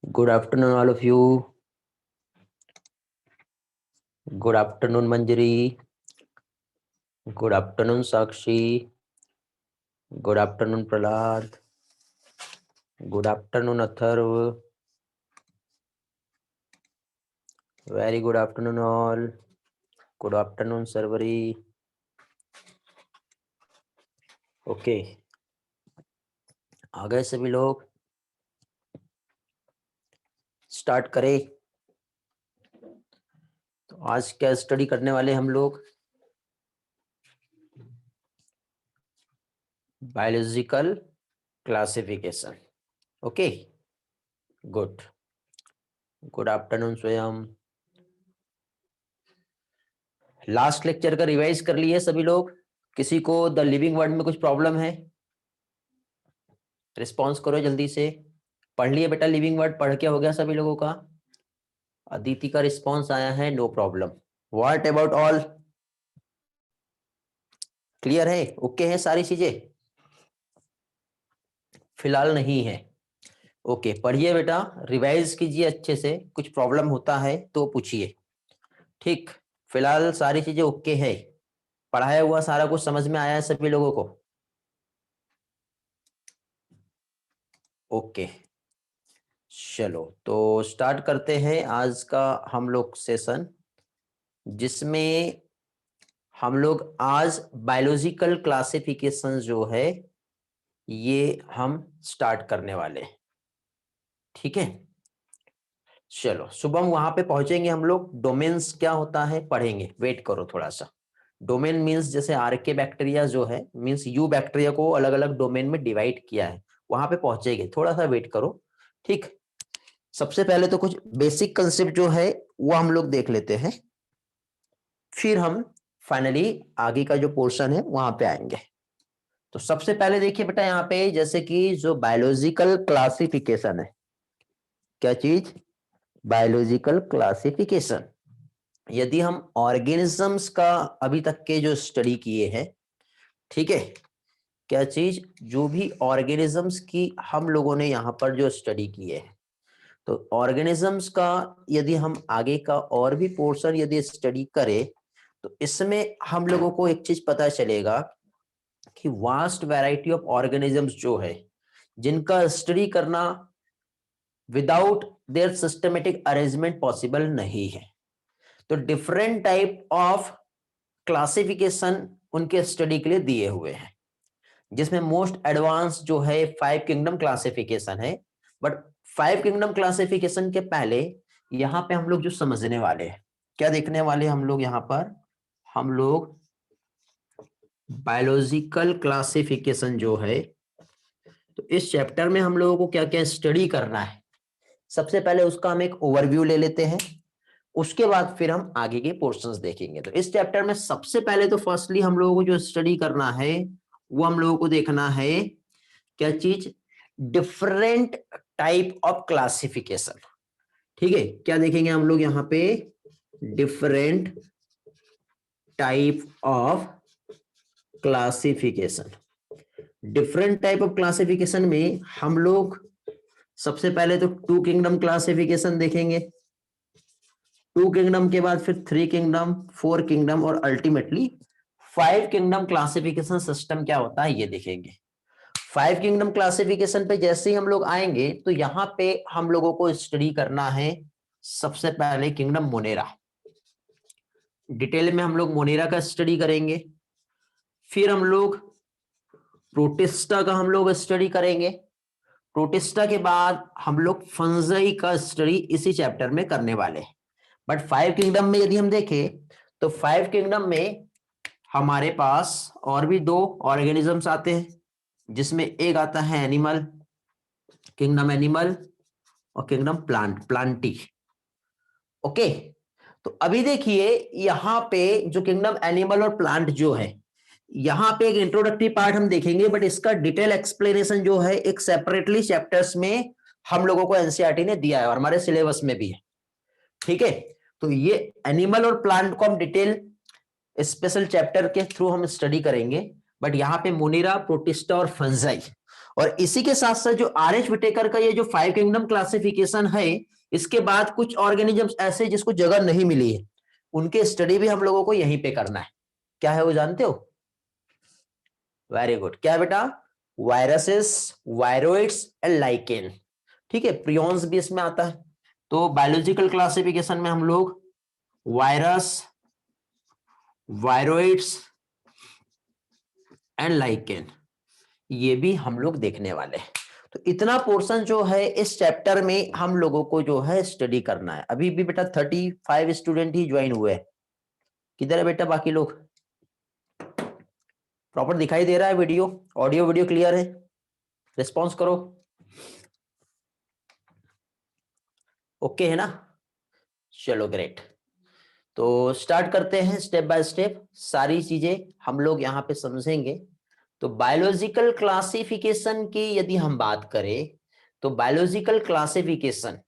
Good afternoon, all of you. Good afternoon, Manjari. Good afternoon, Sakshi. Good afternoon, Prahlad. Good afternoon, Atharv. Very good afternoon, all. Good afternoon, Sarvari. Okay. आ गए सभी लोग? Start करें। तो आज क्या study करने वाले हम लोग? Biological classification. Okay, good. Good afternoon स्वयं। लास्ट लेक्चर का रिवाइज कर लिए सभी लोग? किसी को द लिविंग वर्ड में कुछ प्रॉब्लम है? रिस्पॉन्स करो जल्दी से। पढ़ लिए बेटा लिविंग वर्ड? पढ़ के हो गया सभी लोगों का? अदिति का रिस्पॉन्स आया है, no problem. What about all? Clear है? ओके है सारी चीजें? फिलहाल नहीं है। ओके, पढ़िए बेटा, रिवाइज कीजिए अच्छे से। कुछ प्रॉब्लम होता है तो पूछिए, ठीक? फिलहाल सारी चीजें ओके है? पढ़ाया हुआ सारा कुछ समझ में आया है सभी लोगों को? ओके, चलो तो स्टार्ट करते हैं आज का हम लोग सेशन, जिसमें हम लोग आज बायोलॉजिकल क्लासिफिकेशन जो है ये हम स्टार्ट करने वाले हैं, ठीक है? चलो शुभम, वहां पे पहुंचेंगे हम लोग। डोमेन्स क्या होता है पढ़ेंगे, वेट करो थोड़ा सा। डोमेन मींस जैसे आर्के बैक्टीरिया जो है, मींस यू बैक्टीरिया को अलग अलग डोमेन में डिवाइड किया है, वहां पे पहुंचेंगे, थोड़ा सा वेट करो, ठीक? सबसे पहले तो कुछ बेसिक कंसेप्ट जो है वो हम लोग देख लेते हैं, फिर हम फाइनली आगे का जो पोर्शन है वहां पे आएंगे। तो सबसे पहले देखिए बेटा, यहाँ पे जैसे कि जो बायोलॉजिकल क्लासिफिकेशन है, क्या चीज? Biological classification. यदि हम ऑर्गेनिजम्स का अभी तक के जो स्टडी किए हैं, ठीक है, क्या चीज? जो भी ऑर्गेनिजम्स की हम लोगों ने यहाँ पर जो स्टडी किए हैं, तो ऑर्गेनिजम्स का यदि हम आगे का और भी पोर्शन यदि स्टडी करें, तो इसमें हम लोगों को एक चीज पता चलेगा कि वास्ट वैरायटी ऑफ ऑर्गेनिजम्स जो है, जिनका स्टडी करना without their systematic arrangement possible नहीं है। तो डिफरेंट टाइप ऑफ क्लासिफिकेशन उनके स्टडी के लिए दिए हुए हैं, जिसमें मोस्ट एडवांस जो है 5 किंगडम क्लासिफिकेशन है। बट 5 किंगडम क्लासिफिकेशन के पहले यहां पे हम लोग जो समझने वाले हैं, क्या देखने वाले हम लोग यहाँ पर? हम लोग बायोलॉजिकल क्लासिफिकेशन जो है, तो इस चैप्टर में हम लोगों को क्या क्या स्टडी करना है, सबसे पहले उसका हम एक ओवरव्यू ले लेते हैं। उसके बाद फिर हम आगे के पोर्शंस देखेंगे। तो इस चैप्टर में सबसे पहले तो फर्स्टली हम लोगों को जो स्टडी करना है वो हम लोगों को देखना है, क्या चीज? डिफरेंट टाइप ऑफ क्लासिफिकेशन, ठीक है? क्या देखेंगे हम लोग यहाँ पे? Different type of classification. Different type of classification में हम लोग सबसे पहले तो 2 किंगडम क्लासिफिकेशन देखेंगे, 2 किंगडम के बाद फिर 3 किंगडम, 4 किंगडम और अल्टीमेटली 5 किंगडम क्लासिफिकेशन सिस्टम क्या होता है ये देखेंगे। 5 किंगडम क्लासिफिकेशन पे जैसे ही हम लोग आएंगे, तो यहाँ पे हम लोगों को स्टडी करना है सबसे पहले किंगडम मोनेरा। डिटेल में हम लोग मोनेरा का स्टडी करेंगे, फिर हम लोग प्रोटिस्टा का हम लोग स्टडी करेंगे। प्रोटिस्टा के बाद हम लोग फंजाई का स्टडी इसी चैप्टर में करने वाले हैं। बट 5 किंगडम में यदि हम देखें, तो 5 किंगडम में हमारे पास और भी 2 ऑर्गेनिजम्स आते हैं, जिसमें एक आता है एनिमल, किंगडम एनिमल, और किंगडम प्लांटी। ओके, तो अभी देखिए यहां पे जो किंगडम एनिमल और प्लांट जो है, यहां पे एक इंट्रोडक्टरी पार्ट हम देखेंगे, बट इसका डिटेल एक्सप्लेनेशन जो है एक सेपरेटली चैप्टर्स में हम लोगों को एनसीईआरटी ने दिया है और हमारे सिलेबस में भी है, ठीक है? तो ये एनिमल और प्लांट को हम डिटेल स्पेशल चैप्टर के थ्रू हम स्टडी करेंगे। बट यहाँ पे मोनेरा, प्रोटिस्टा और फंजाई, और इसी के साथ साथ जो आर.एच. विटेकर का ये जो 5 किंगडम क्लासिफिकेशन है, इसके बाद कुछ ऑर्गेनिजम्स ऐसे जिसको जगह नहीं मिली है, उनके स्टडी भी हम लोगों को यहीं पे करना है। क्या है वो जानते हो? Very good. क्या है बेटा? Viruses, viroids and lichen. ठीक है, प्रियॉन्स भी इसमें आता है। तो बायोलॉजिकल क्लासिफिकेशन में हम लोग वायरस, वायरोइड्स एंड लाइकेन, ये भी हम लोग देखने वाले हैं। तो इतना पोर्शन जो है इस चैप्टर में हम लोगों को जो है स्टडी करना है। अभी भी बेटा 35 स्टूडेंट ही ज्वाइन हुए हैं। किधर है बेटा बाकी लोग? प्रॉपर दिखाई दे रहा है वीडियो? ऑडियो वीडियो क्लियर है? रिस्पॉन्स करो। ओके है ना? चलो ग्रेट। तो स्टार्ट करते हैं स्टेप बाय स्टेप, सारी चीजें हम लोग यहाँ पे समझेंगे। तो बायोलॉजिकल क्लासिफिकेशन की यदि हम बात करें, तो बायोलॉजिकल क्लासिफिकेशन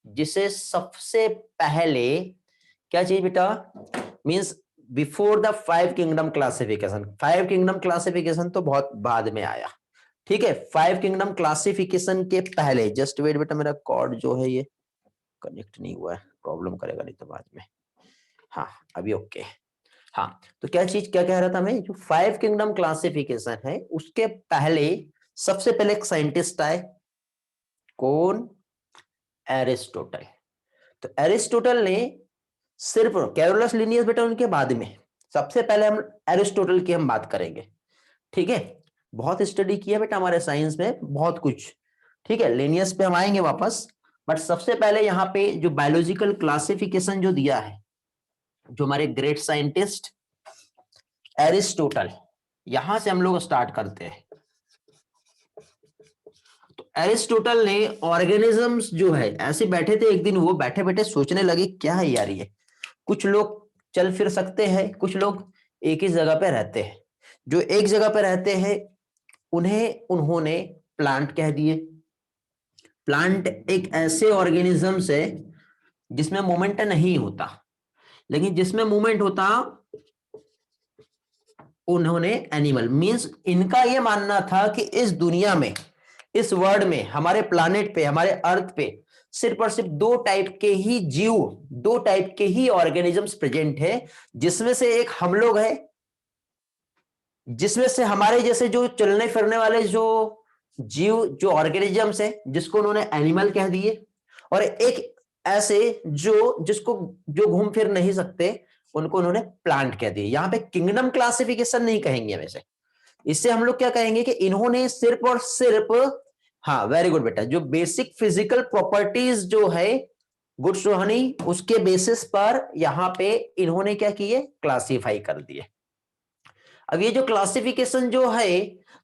जिसे सबसे पहले क्या चाहिए बेटा? Means before the 5 kingdom classification. 5 kingdom classification तो बहुत बाद में आया, ठीक है। 5 किंगडम क्लासिफिकेशन के पहले, जस्ट वेट बेटा, मेरा कॉर्ड जो है ये कनेक्ट नहीं हुआ है, प्रॉब्लम करेगा नहीं तो बाद में। हाँ अभी ओके। हाँ, तो क्या कह रहा था मैं, जो 5 किंगडम क्लासिफिकेशन है उसके पहले सबसे पहले एक साइंटिस्ट आए। कौन? एरिस्टोटल। तो एरिस्टोटल ने सिर्फ, कैरोलस लिनियस बेटा उनके बाद में, सबसे पहले हम एरिस्टोटल की हम बात करेंगे। ठीक है, बहुत स्टडी किया बेटा हमारे साइंस में, बहुत कुछ। ठीक है, लिनियस पे हम आएंगे वापस, बट सबसे पहले यहाँ पे जो बायोलॉजिकल क्लासिफिकेशन जो दिया है, जो हमारे ग्रेट साइंटिस्ट एरिस्टोटल, यहां से हम लोग स्टार्ट करते हैं। तो एरिस्टोटल ने ऑर्गेनिजम्स जो है, ऐसे बैठे थे एक दिन, वो बैठे बैठे सोचने लगे क्या है यार ये, कुछ लोग चल फिर सकते हैं, कुछ लोग एक ही जगह पे रहते हैं। जो एक जगह पे रहते हैं उन्हें उन्होंने प्लांट कह दिए। प्लांट एक ऐसे ऑर्गेनिजम्स है जिसमें मूवमेंट नहीं होता, लेकिन जिसमें मूवमेंट होता उन्होंने एनिमल। मींस इनका यह मानना था कि इस दुनिया में, इस वर्ल्ड में, हमारे प्लानेट पे, हमारे अर्थ पे सिर्फ और सिर्फ 2 टाइप के ही जीव, 2 टाइप के ही ऑर्गेनिजम्स प्रेजेंट है, जिसमें से एक हम लोग है, जिसमें से हमारे जैसे जो चलने फिरने वाले जो जीव, जो ऑर्गेनिजम्स है, जिसको उन्होंने एनिमल कह दिए, और एक ऐसे जिसको जो घूम फिर नहीं सकते, उनको उन्होंने प्लांट कह दिए। यहां पे किंगडम क्लासिफिकेशन नहीं कहेंगे वैसे, इससे हम लोग क्या कहेंगे कि इन्होंने सिर्फ और सिर्फ, हाँ वेरी गुड बेटा, जो बेसिक फिजिकल प्रॉपर्टीज जो है गुड सोहनी, उसके बेसिस पर यहां पे इन्होंने क्या किए, क्लासिफाई कर दिए। अब ये जो क्लासिफिकेशन जो है,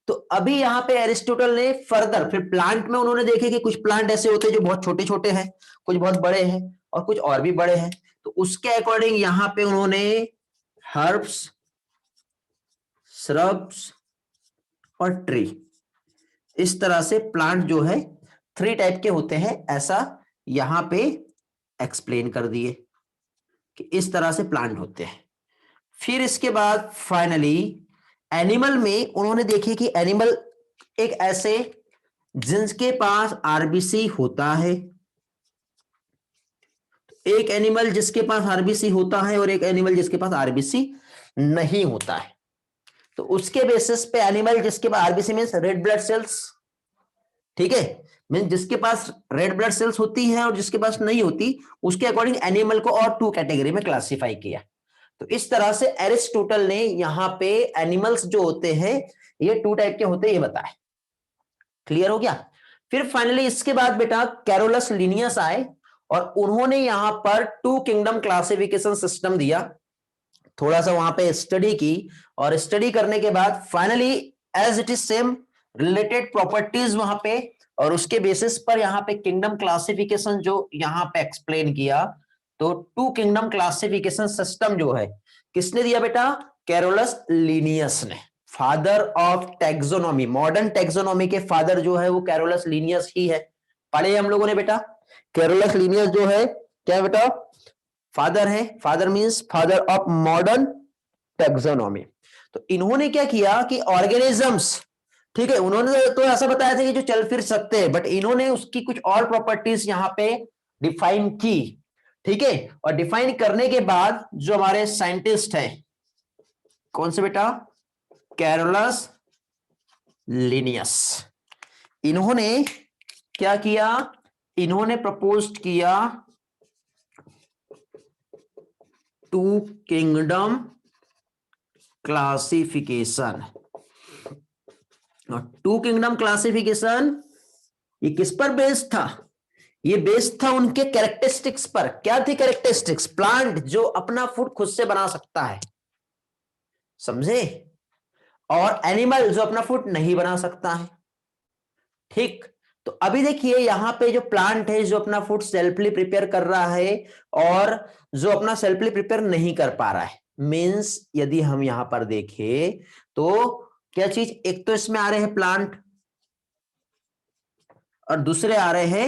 तो अभी यहां पे एरिस्टोटल ने फर्दर फिर प्लांट में उन्होंने देखे कि कुछ प्लांट ऐसे होते हैं जो बहुत छोटे छोटे हैं, कुछ बहुत बड़े हैं, और कुछ और भी बड़े हैं। तो उसके अकॉर्डिंग यहां पे उन्होंने हर्ब्स, श्रब्स और ट्री, इस तरह से प्लांट जो है 3 टाइप के होते हैं, ऐसा यहां पे एक्सप्लेन कर दिए कि इस तरह से प्लांट होते हैं। फिर इसके बाद फाइनली एनिमल में उन्होंने देखे कि एनिमल एक ऐसे जिनके पास आरबीसी होता है, एक एनिमल जिसके पास आरबीसी होता है और एक एनिमल जिसके पास आरबीसी नहीं होता है। तो उसके बेसिस पे एनिमल जिसके पास RBC means red blood cells, ठीक है, मींस जिसके पास रेड ब्लड सेल्स होती है और जिसके पास नहीं होती, उसके अकॉर्डिंग एनिमल को और 2 कैटेगरी में क्लासिफाई किया। तो इस तरह से एरिस्टोटल ने यहां पे एनिमल्स जो होते हैं ये 2 टाइप के होते हैं, ये बताया। क्लियर हो गया? फिर फाइनली इसके बाद बेटा कैरोलस लिनियस आए और उन्होंने यहां पर 2 किंगडम क्लासिफिकेशन सिस्टम दिया। थोड़ा सा वहां पे स्टडी की, और स्टडी करने के बाद finally as it is same related properties वहां पे, और उसके बेसिस पर यहां पे किंगडम क्लासिफिकेशन जो यहां पे एक्सप्लेन किया। तो 2 किंगडम क्लासिफिकेशन सिस्टम जो है किसने दिया बेटा? कैरोलस लिनियस ने। Father of taxonomy, modern taxonomy के फादर जो है वो कैरोलस लिनियस ही है। पढ़े हम लोगों ने बेटा, कैरोलस लिनियस जो है क्या बेटा? फादर है। Father means father of modern taxonomy. तो इन्होंने क्या किया कि ऑर्गेनिजम्स ठीक है, उन्होंने तो ऐसा बताया था कि जो चल फिर सकते हैं, बट इन्होंने उसकी कुछ और प्रॉपर्टीज यहां पे डिफाइन की। ठीक है, और डिफाइन करने के बाद जो हमारे साइंटिस्ट हैं, कौन से बेटा, कैरोलस लिनियस, इन्होंने क्या किया, इन्होंने प्रपोज किया two kingdom classification. Two kingdom classification ये किस पर बेस्ड था, ये बेस्ड था उनके कैरेक्टरिस्टिक्स पर। क्या थी कैरेक्टरिस्टिक्स, प्लांट जो अपना फूड खुद से बना सकता है, समझे, और एनिमल जो अपना फूड नहीं बना सकता है। ठीक, तो अभी देखिए यहां पे जो प्लांट है जो अपना फूड सेल्फली प्रिपेयर कर रहा है, और जो अपना सेल्फली प्रिपेयर नहीं कर पा रहा है, मींस यदि हम यहां पर देखें तो क्या चीज, एक तो इसमें आ रहे हैं प्लांट और दूसरे आ रहे हैं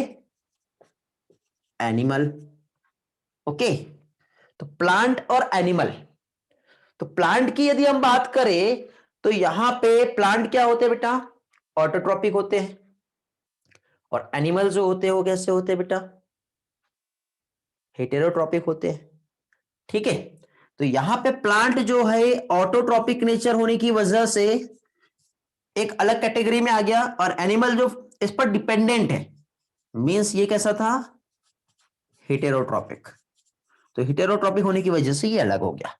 एनिमल। ओके, तो प्लांट और एनिमल, तो प्लांट की यदि हम बात करें तो यहां पे प्लांट क्या होते हैं बेटा, ऑटोट्रॉपिक होते हैं, और एनिमल जो होते हैं वो कैसे होते हैं बेटा, हेटेरोट्रॉपिक होते हैं। ठीक है, तो यहां पे प्लांट जो है ऑटोट्रॉपिक नेचर होने की वजह से एक अलग कैटेगरी में आ गया, और एनिमल जो इस पर डिपेंडेंट है, मींस ये कैसा था, हेटेरोट्रॉपिक। तो हेटेरोट्रॉपिक होने की वजह से ये अलग हो गया।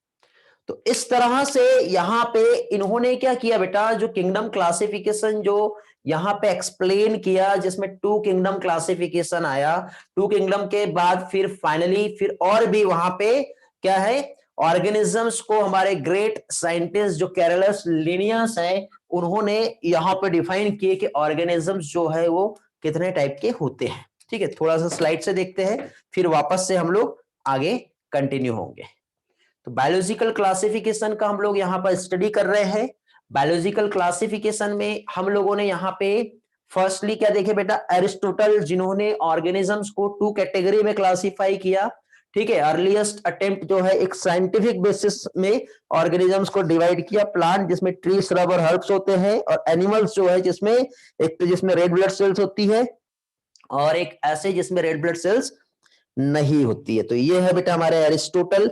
तो इस तरह से यहां पे इन्होंने क्या किया बेटा, जो किंगडम क्लासिफिकेशन जो यहां पे एक्सप्लेन किया, जिसमें टू किंगडम क्लासिफिकेशन आया, टू किंगडम के बाद फिर फाइनली फिर और भी वहां पे क्या है, ऑर्गेनिजम्स को हमारे ग्रेट साइंटिस्ट जो कैरोलस लिनियस है, उन्होंने यहां पे डिफाइन किए कि ऑर्गेनिजम्स जो है वो कितने टाइप के होते हैं। ठीक है, थोड़ा सा स्लाइड से देखते हैं, फिर वापस से हम लोग आगे कंटिन्यू होंगे। तो बायोलॉजिकल क्लासिफिकेशन का हम लोग यहाँ पर स्टडी कर रहे हैं। बायोलॉजिकल क्लासिफिकेशन में हम लोगों ने यहाँ पे फर्स्टली क्या देखे बेटा, एरिस्टोटल, जिन्होंने ऑर्गेनिजम्स को टू कैटेगरी में क्लासिफाई किया। ठीक है, अर्लीस्ट अटेम्प्ट जो है एक साइंटिफिक बेसिस में ऑर्गेनिजम्स को डिवाइड किया, प्लांट जिसमें ट्री, श्रब और हर्ब्स होते हैं, और एनिमल्स जो है जिसमें एक तो जिसमें रेड ब्लड सेल्स होती है, और एक ऐसे जिसमें रेड ब्लड सेल्स नहीं होती है। तो ये है बेटा हमारे एरिस्टोटल,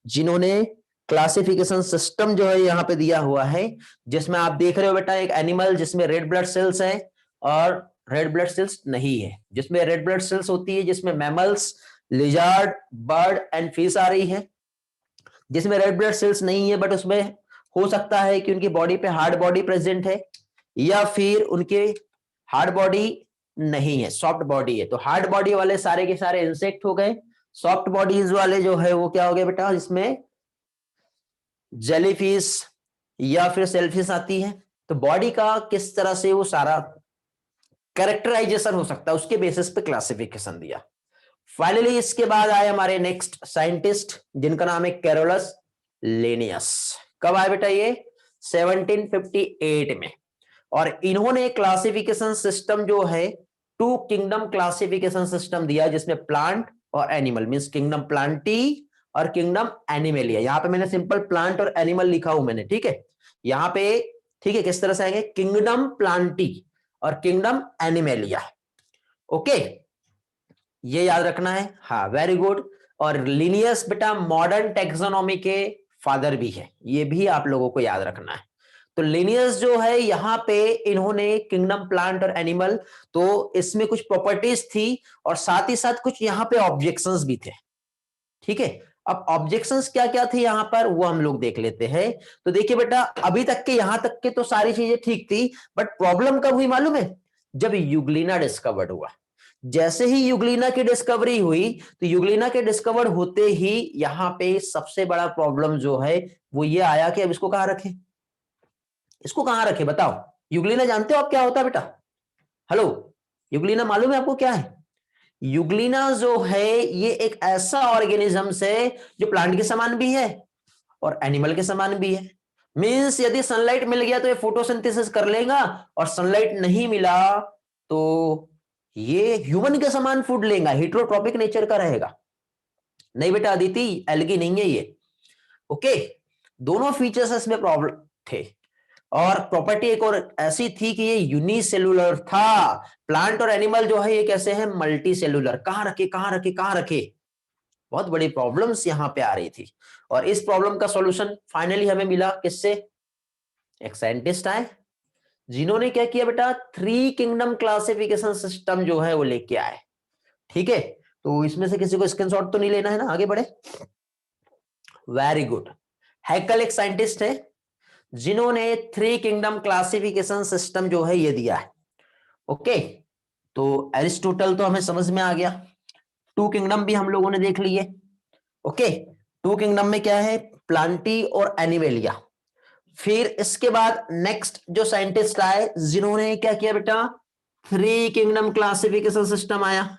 जिन्होंने क्लासिफिकेशन सिस्टम जो है यहां पे दिया हुआ है, जिसमें आप देख रहे हो बेटा एक एनिमल जिसमें रेड ब्लड सेल्स है और रेड ब्लड सेल्स नहीं है, जिसमें रेड ब्लड सेल्स होती है जिसमें mammals, lizard, bird and fish आ रही है। जिसमें रेड ब्लड सेल्स नहीं है बट उसमें हो सकता है कि उनकी बॉडी पे हार्ड बॉडी प्रेजेंट है, या फिर उनके हार्ड बॉडी नहीं है, सॉफ्ट बॉडी है। तो हार्ड बॉडी वाले सारे के सारे इंसेक्ट हो गए, सॉफ्ट बॉडीज वाले जो है वो क्या हो गए बेटा, जिसमें जेलीफिश या फिर सेलफिश आती है। तो बॉडी का किस तरह से वो सारा कैरेक्टराइजेशन हो सकता है, उसके बेसिस पे क्लासिफिकेशन दिया। फाइनली इसके बाद आए हमारे नेक्स्ट साइंटिस्ट, जिनका नाम है कैरोलस लिनियस। कब आए बेटा ये, 1758 में। और इन्होंने क्लासिफिकेशन सिस्टम जो है टू किंगडम क्लासिफिकेशन सिस्टम दिया, जिसमें प्लांट और एनिमल, मींस किंगडम प्लांटी और किंगडम एनिमलिया। यहां पे मैंने सिंपल प्लांट और एनिमल लिखा हूं मैंने, ठीक है, यहां पे ठीक है, किस तरह से आएंगे, किंगडम प्लांटी और किंगडम एनिमलिया। ओके, ये याद रखना है, हाँ वेरी गुड। और लिनियस बेटा मॉडर्न टेक्सोनॉमी के फादर भी है, ये भी आप लोगों को याद रखना है। तो लिनियस जो है यहां पे इन्होंने किंगडम प्लांट और एनिमल, तो इसमें कुछ प्रॉपर्टीज थी और साथ ही साथ कुछ यहां पे ऑब्जेक्शंस भी थे। ठीक है, अब ऑब्जेक्शंस क्या क्या थे यहां पर वो हम लोग देख लेते हैं। तो देखिए बेटा अभी तक के यहां तक के तो सारी चीजें ठीक थी, बट प्रॉब्लम कब हुई मालूम है, जब यूग्लिना डिस्कवर्ड हुआ। जैसे ही यूग्लिना की डिस्कवरी हुई, तो यूग्लिना के डिस्कवर होते ही यहां पे सबसे बड़ा प्रॉब्लम जो है वो ये आया कि अब इसको कहां रखें, इसको कहां रखें बताओ। यूग्लिना जानते हो आप क्या होता है बेटा, हेलो, यूग्लिना मालूम है आपको क्या है। यूग्लिना जो है ये एक ऐसा ऑर्गेनिज्म है जो प्लांट के समान भी है और एनिमल के समान भी है। मींस यदि सनलाइट मिल गया तो ये फोटोसिंथेसिस कर लेगा, और सनलाइट नहीं मिला तो ये ह्यूमन के समान फूड लेगा, हेटेरोट्रॉपिक नेचर का रहेगा। नहीं बेटा अदिति, एल्गी नहीं है ये। ओके, दोनों फीचर्स इसमें प्रॉब्लम थे। और प्रॉपर्टी एक और ऐसी थी कि ये यूनिसेलुलर था। प्लांट और एनिमल जो है ये कैसे हैं, मल्टी सेलुलर। कहां रखे कहां रखे कहां रखे, बहुत बड़ी प्रॉब्लम्स यहां पे आ रही थी। और इस प्रॉब्लम का सॉल्यूशन फाइनली हमें मिला किससे, एक साइंटिस्ट आए जिन्होंने क्या किया बेटा, 3 किंगडम क्लासिफिकेशन सिस्टम जो है वो लेके आए। ठीक है, तो इसमें से किसी को स्क्रीनशॉट तो नहीं लेना है ना, आगे बढ़े। Very good. हैकल एक साइंटिस्ट है जिन्होंने 3 किंगडम क्लासिफिकेशन सिस्टम जो है ये दिया है। ओके, तो एरिस्टोटल तो हमें समझ में आ गया, 2 किंगडम भी हम लोगों ने देख लिए। ओके, 2 किंगडम में क्या है, प्लांटी और एनिमेलिया। फिर इसके बाद नेक्स्ट जो साइंटिस्ट आए जिन्होंने क्या किया बेटा, 3 किंगडम क्लासिफिकेशन सिस्टम आया।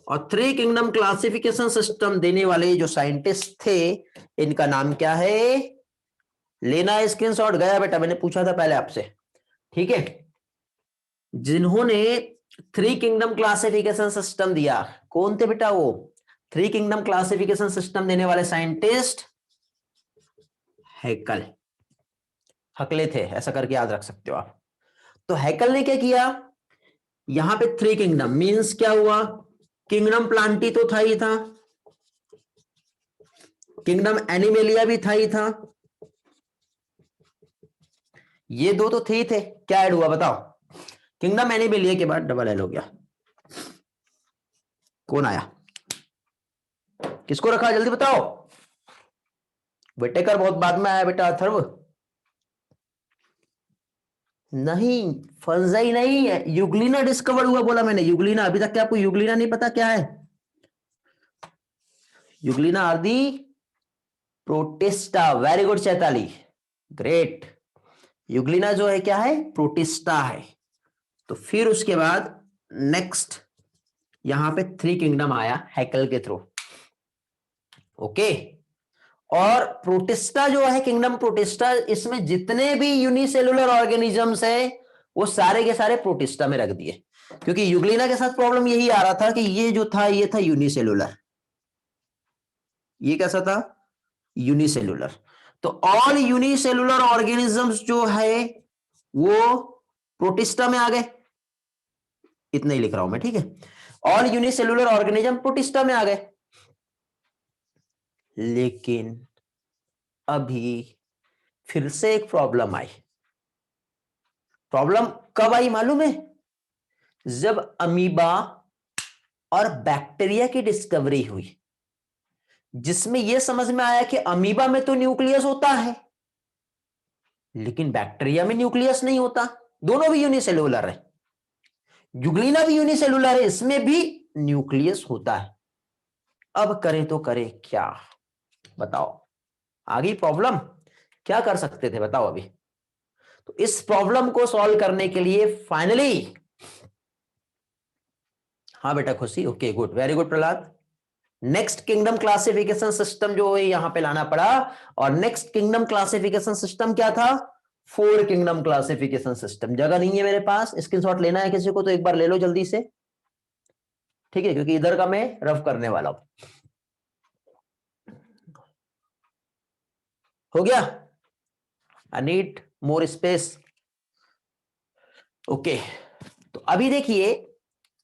और 3 किंगडम क्लासिफिकेशन सिस्टम देने वाले जो साइंटिस्ट थे इनका नाम क्या है, लेना है स्क्रीनशॉट, गया बेटा, मैंने पूछा था पहले आपसे। ठीक है, जिन्होंने 3 किंगडम क्लासिफिकेशन सिस्टम दिया, कौन थे बेटा वो, 3 किंगडम क्लासिफिकेशन सिस्टम देने वाले साइंटिस्ट हैकल। हकले थे, ऐसा करके याद रख सकते हो आप। तो हैकल ने क्या किया, यहां पे 3 किंगडम मींस क्या हुआ, किंगडम प्लांटी तो था ही था, किंगडम एनिमेलिया भी था ही था, ये दो तो थे ही थे, क्या ऐड हुआ बताओ, किंगडम एनिमेलिया के बाद डबल एल हो गया। कौन आया, किसको रखा जल्दी बताओ, विटेकर बहुत बाद में आया बेटा, अथर्व नहीं, फंजाई नहीं है, यूग्लिना डिस्कवर हुआ बोला मैंने, यूग्लिना। अभी तक क्या आपको यूग्लिना नहीं पता क्या है, Euglena are the Protista. Very good Chaitali, great. Euglena जो है क्या है, प्रोटिस्टा है। तो फिर उसके बाद नेक्स्ट यहां पे 3 किंगडम आया हैकल के थ्रू। ओके, और प्रोटिस्टा जो है, किंगडम प्रोटिस्टा, इसमें जितने भी यूनिसेलुलर ऑर्गेनिजम्स है वो सारे के सारे प्रोटिस्टा में रख दिए, क्योंकि यूग्लिना के साथ प्रॉब्लम यही आ रहा था कि ये जो था ये था यूनिसेलुलर, ये कैसा था, यूनिसेलुलर। तो ऑल यूनिसेलुलर ऑर्गेनिजम्स जो है वो प्रोटिस्टा में आ गए, इतना ही लिख रहा हूं मैं, ठीक है, ऑल यूनिसेलुलर ऑर्गेनिज्म प्रोटिस्टा में आ गए। लेकिन अभी फिर से एक प्रॉब्लम आई। प्रॉब्लम कब आई मालूम है, जब अमीबा और बैक्टीरिया की डिस्कवरी हुई, जिसमें यह समझ में आया कि अमीबा में तो न्यूक्लियस होता है लेकिन बैक्टीरिया में न्यूक्लियस नहीं होता, दोनों भी यूनिसेलुलर है, यूग्लिना भी यूनिसेलुलर है, इसमें भी न्यूक्लियस होता है। अब करें तो करें क्या बताओ, आगे प्रॉब्लम, क्या कर सकते थे बताओ अभी। तो इस प्रॉब्लम को सॉल्व करने के लिए फाइनली, हाँ बेटा खुशी, okay good, very good Prahlad, next kingdom classification system जो है यहां पे लाना पड़ा। और नेक्स्ट किंगडम क्लासिफिकेशन सिस्टम क्या था, 4 किंगडम क्लासिफिकेशन सिस्टम। जगह नहीं है मेरे पास, स्क्रीनशॉट लेना है किसी को तो एक बार ले लो जल्दी से, ठीक है, क्योंकि इधर का मैं रफ करने वाला हूं। हो गया, I need more space. Okay, तो अभी देखिए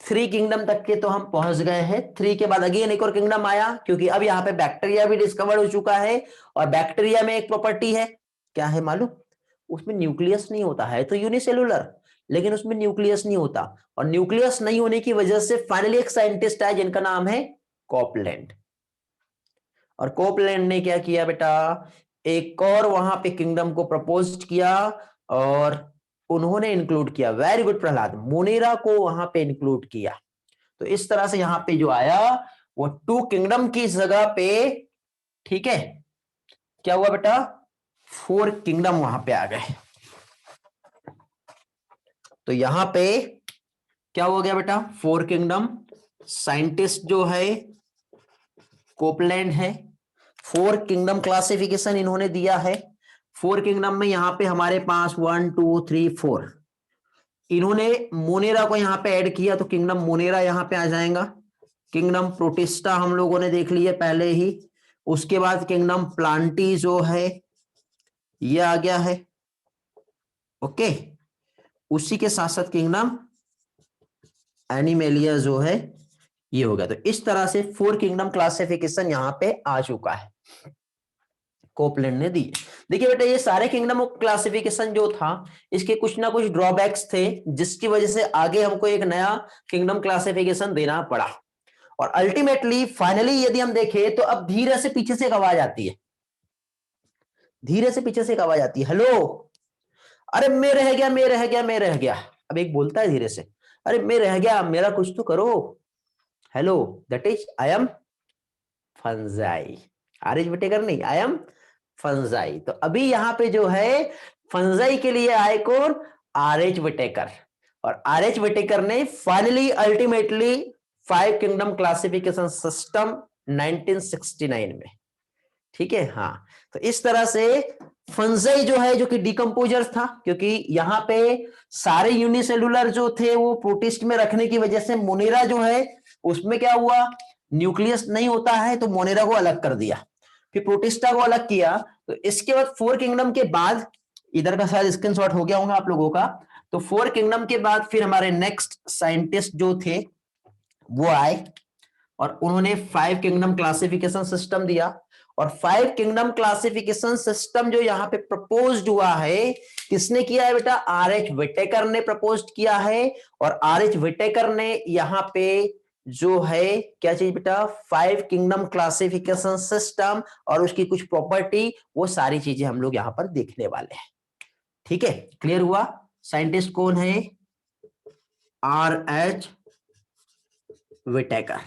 3 किंगडम तक के तो हम पहुंच गए हैं। 3 के बाद अगेन एक और किंगडम आया, क्योंकि अब यहां पे बैक्टीरिया भी डिस्कवर हो चुका है। और बैक्टीरिया में एक प्रॉपर्टी है, क्या है मालूम, उसमें न्यूक्लियस नहीं होता है, तो यूनिसेलुलर, लेकिन उसमें न्यूक्लियस नहीं होता। और न्यूक्लियस नहीं होने की वजह से फाइनली एक साइंटिस्ट है जिनका नाम है कॉपलैंड। और कॉपलैंड ने क्या किया बेटा, एक और वहां पे किंगडम को प्रपोज किया और उन्होंने इंक्लूड किया, वेरी गुड प्रहलाद, मोनेरा को वहां पे इंक्लूड किया। तो इस तरह से यहां पे जो आया वो 2 किंगडम की जगह पे, ठीक है, क्या हुआ बेटा, 4 किंगडम वहां पे आ गए। तो यहां पे क्या हो गया बेटा, 4 किंगडम। साइंटिस्ट जो है कोपलैंड है, 4 किंगडम क्लासिफिकेशन इन्होंने दिया है। 4 किंगडम में यहां पे हमारे पास 1 2 3 4, इन्होंने मोनेरा को यहां पे ऐड किया, तो किंगडम मोनेरा यहां पे आ जाएगा। किंगडम प्रोटिस्टा हम लोगों ने देख लिया पहले ही, उसके बाद किंगडम प्लांटी जो है ये आ गया है। ओके, उसी के साथ साथ किंगडम एनिमेलिया जो है ये हो गया। तो इस तरह से 4 किंगडम क्लासिफिकेशन यहां पे आ चुका है, कोपलैंड ने दी। देखिए बेटा, ये सारे किंगडम ऑफ क्लासिफिकेशन जो था इसके कुछ ना कुछ ड्रॉबैक्स थे, जिसकी वजह से आगे हमको एक नया किंगडम क्लासिफिकेशन देना पड़ा। और अल्टीमेटली फाइनली यदि हम देखें तो अब धीरे से पीछे से एक आवाज आती है, धीरे से पीछे से एक आवाज आती है, हेलो, अरे मैं रह गया, मैं रह गया, मैं रह गया। अब एक बोलता है धीरे से, अरे मैं रह गया, मेरा कुछ तो करो। Hello, that is I am fungi. R H Whittaker नहीं, आई एम फंजाई। तो अभी यहां पे जो है फंजाई के लिए आए कौन, आर.एच. विटेकर। और आर.एच. विटेकर ने finally ultimately 5 kingdom classification system 1969 में, ठीक है। हाँ, तो इस तरह से फंजाई जो है, जो कि डिकम्पोजर था, क्योंकि यहां पे सारे यूनिसेलुलर जो थे वो प्रोटिस्ट में रखने की वजह से मोनेरा जो है उसमें क्या हुआ, न्यूक्लियस नहीं होता है, तो मोनेरा को अलग कर दिया, फिर प्रोटिस्टा को अलग किया। तो इसके बाद 4 किंगडम के बाद, इधर का शायद स्क्रीनशॉट हो गया होगा आप लोगों का, तो 4 किंगडम के बाद फिर हमारे नेक्स्ट साइंटिस्ट जो थे वो आए और उन्होंने 5 किंगडम क्लासिफिकेशन सिस्टम दिया। और 5 किंगडम क्लासिफिकेशन सिस्टम जो यहां पे प्रपोज्ड हुआ है, किसने किया है बेटा, आर.एच. विटेकर ने प्रपोज्ड किया है। और आर.एच. विटेकर ने यहां पे जो है क्या चीज बेटा, 5 किंगडम क्लासिफिकेशन सिस्टम और उसकी कुछ प्रॉपर्टी, वो सारी चीजें हम लोग यहां पर देखने वाले हैं। ठीक है, क्लियर हुआ। साइंटिस्ट कौन है, आर.एच. विटेकर।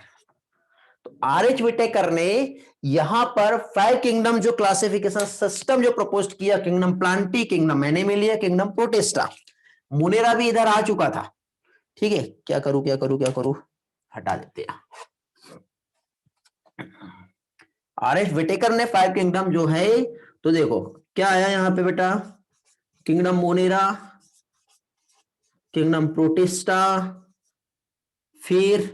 तो आर.एच. विटेकर ने यहां पर 5 किंगडम जो क्लासिफिकेशन सिस्टम जो प्रपोज किया, kingdom plantae, kingdom animalia, kingdom protista, monera भी इधर आ चुका था। ठीक है, क्या करूं क्या करूं क्या करूं, हटा देते हैं। आर.एच. विटेकर ने 5 किंगडम जो है, तो देखो क्या आया यहां पे बेटा, किंगडम मोनेरा, किंगडम प्रोटिस्टा, फिर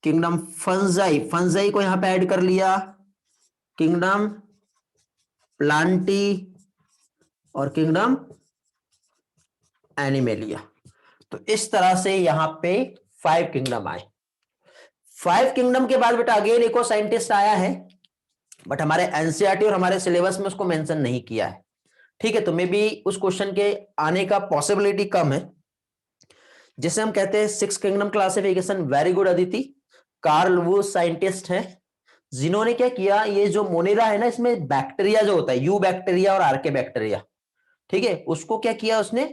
किंगडम फंजाई, फंजाई को यहां पे ऐड कर लिया, किंगडम प्लांटी और किंगडम एनिमेलिया। तो इस तरह से यहां पे 5 किंगडम आए। 5 किंगडम के बाद बेटा अगेन एक और साइंटिस्ट आया है, बट हमारे एनसीईआरटी और हमारे सिलेबस में उसको मेंशन नहीं किया है। ठीक है, तो मे बी उस क्वेश्चन के आने का पॉसिबिलिटी कम है, जिसे हम कहते हैं 6 kingdom classification. Very good Aditi, Karl वो साइंटिस्ट है जिन्होंने क्या किया, ये जो मोनेरा है ना, इसमें बैक्टीरिया जो होता है, यू बैक्टीरिया और आर्के बैक्टीरिया, ठीक है, उसको क्या किया उसने,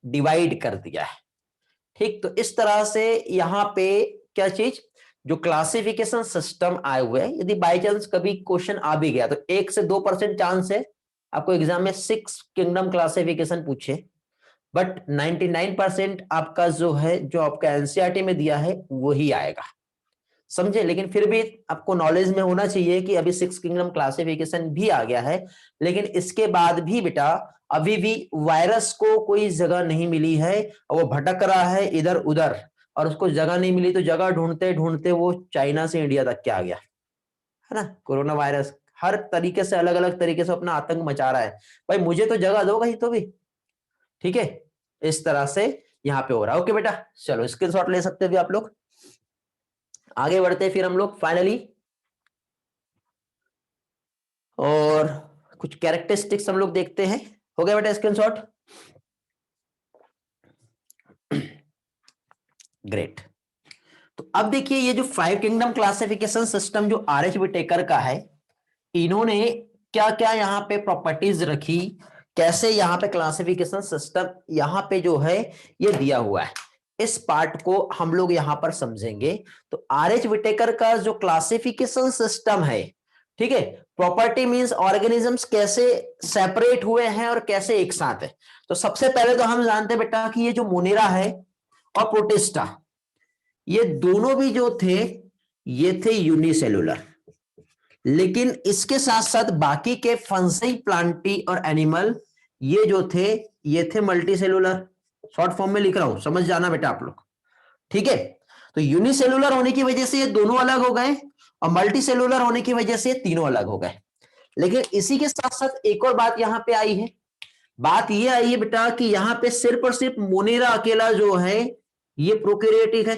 डिवाइड कर दिया है। ठीक, तो इस तरह से यहां पे क्या चीज, जो क्लासिफिकेशन सिस्टम आए हुए हैं, यदि बाई चांस कभी क्वेश्चन आ भी गया तो 1 से 2% चांस है आपको एग्जाम में 6 किंगडम क्लासिफिकेशन पूछे, बट 99% आपका जो है, जो आपका एनसीईआरटी में दिया है वही आएगा, समझे। लेकिन फिर भी आपको नॉलेज में होना चाहिए कि अभी 6 किंगडम क्लासिफिकेशन भी आ गया है, लेकिन इसके बाद भी बेटा अभी भी वायरस को कोई जगह नहीं मिली है, और वो भटक रहा है इधर उधर, और उसको जगह नहीं मिली तो जगह ढूंढते ढूंढते वो चाइना से इंडिया तक के आ गया, है ना। कोरोना वायरस हर तरीके से, अलग अलग तरीके से अपना आतंक मचा रहा है, भाई मुझे तो जगह दो कहीं तो भी। ठीक है, इस तरह से यहाँ पे हो रहा है। ओके बेटा, चलो स्क्रीनशॉट ले सकते हो आप लोग। आगे बढ़ते हैं फिर हम लोग फाइनली, और कुछ कैरेक्टरिस्टिक्स हम लोग देखते हैं। हो गया बेटा स्क्रीनशॉट, ग्रेट। तो अब देखिए ये जो 5 किंगडम क्लासिफिकेशन सिस्टम जो आर.एच. विटेकर का है, इन्होंने क्या क्या यहाँ पे प्रॉपर्टीज रखी, कैसे यहाँ पे क्लासिफिकेशन सिस्टम यहाँ पे जो है ये दिया हुआ है, इस पार्ट को हम लोग यहाँ पर समझेंगे। तो आर.एच. विटेकर का जो क्लासिफिकेशन सिस्टम है, ठीक है, प्रॉपर्टी मींस ऑर्गेनिजम्स कैसे सेपरेट हुए हैं और कैसे एक साथ है। तो सबसे पहले तो हम जानते हैं बेटा कि ये जो मोनेरा है और प्रोटिस्टा, ये दोनों भी जो थे ये थे यूनिसेलुलर, लेकिन इसके साथ साथ बाकी के फंजाई, प्लांटी और एनिमल ये जो थे ये थे मल्टी सेलुलर। शॉर्ट फॉर्म में लिख रहा हूं, समझ जाना बेटा आप लोग। ठीक है, तो यूनिसेलुलर होने की वजह से ये दोनों अलग हो गए, और मल्टी सेलुलर होने की वजह से तीनों अलग हो गए। लेकिन इसी के साथ साथ एक और बात यहां पे आई है, बात ये आई है बेटा कि यहां पे सिर्फ और सिर्फ मोनेरा अकेला जो है ये प्रोकैरियोटिक है।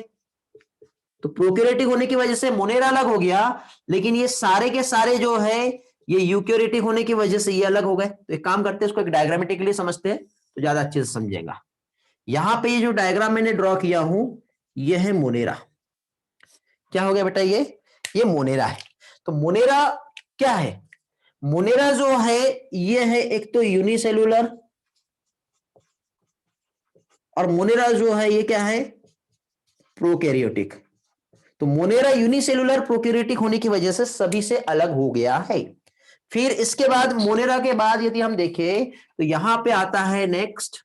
तो प्रोकैरियोटिक होने की वजह से मोनेरा अलग हो गया, लेकिन ये सारे के सारे जो है ये यूकैरियोटिक होने की वजह से ये अलग हो गए। तो एक काम करते हैं, इसको एक डायग्रामेटिकली समझते हैं तो ज्यादा अच्छे से समझेगा। यहां पे ये जो डायग्राम मैंने ड्रॉ किया हूं ये है मोनेरा। क्या हो गया बेटा, ये मोनेरा है। तो मोनेरा क्या है, मोनेरा जो है ये है एक तो यूनिसेलुलर, और मोनेरा जो है ये क्या है, प्रोकैरियोटिक। तो मोनेरा यूनिसेलुलर प्रोकैरियोटिक होने की वजह से सभी से अलग हो गया है। फिर इसके बाद मोनेरा के बाद यदि हम देखें तो यहां पे आता है नेक्स्ट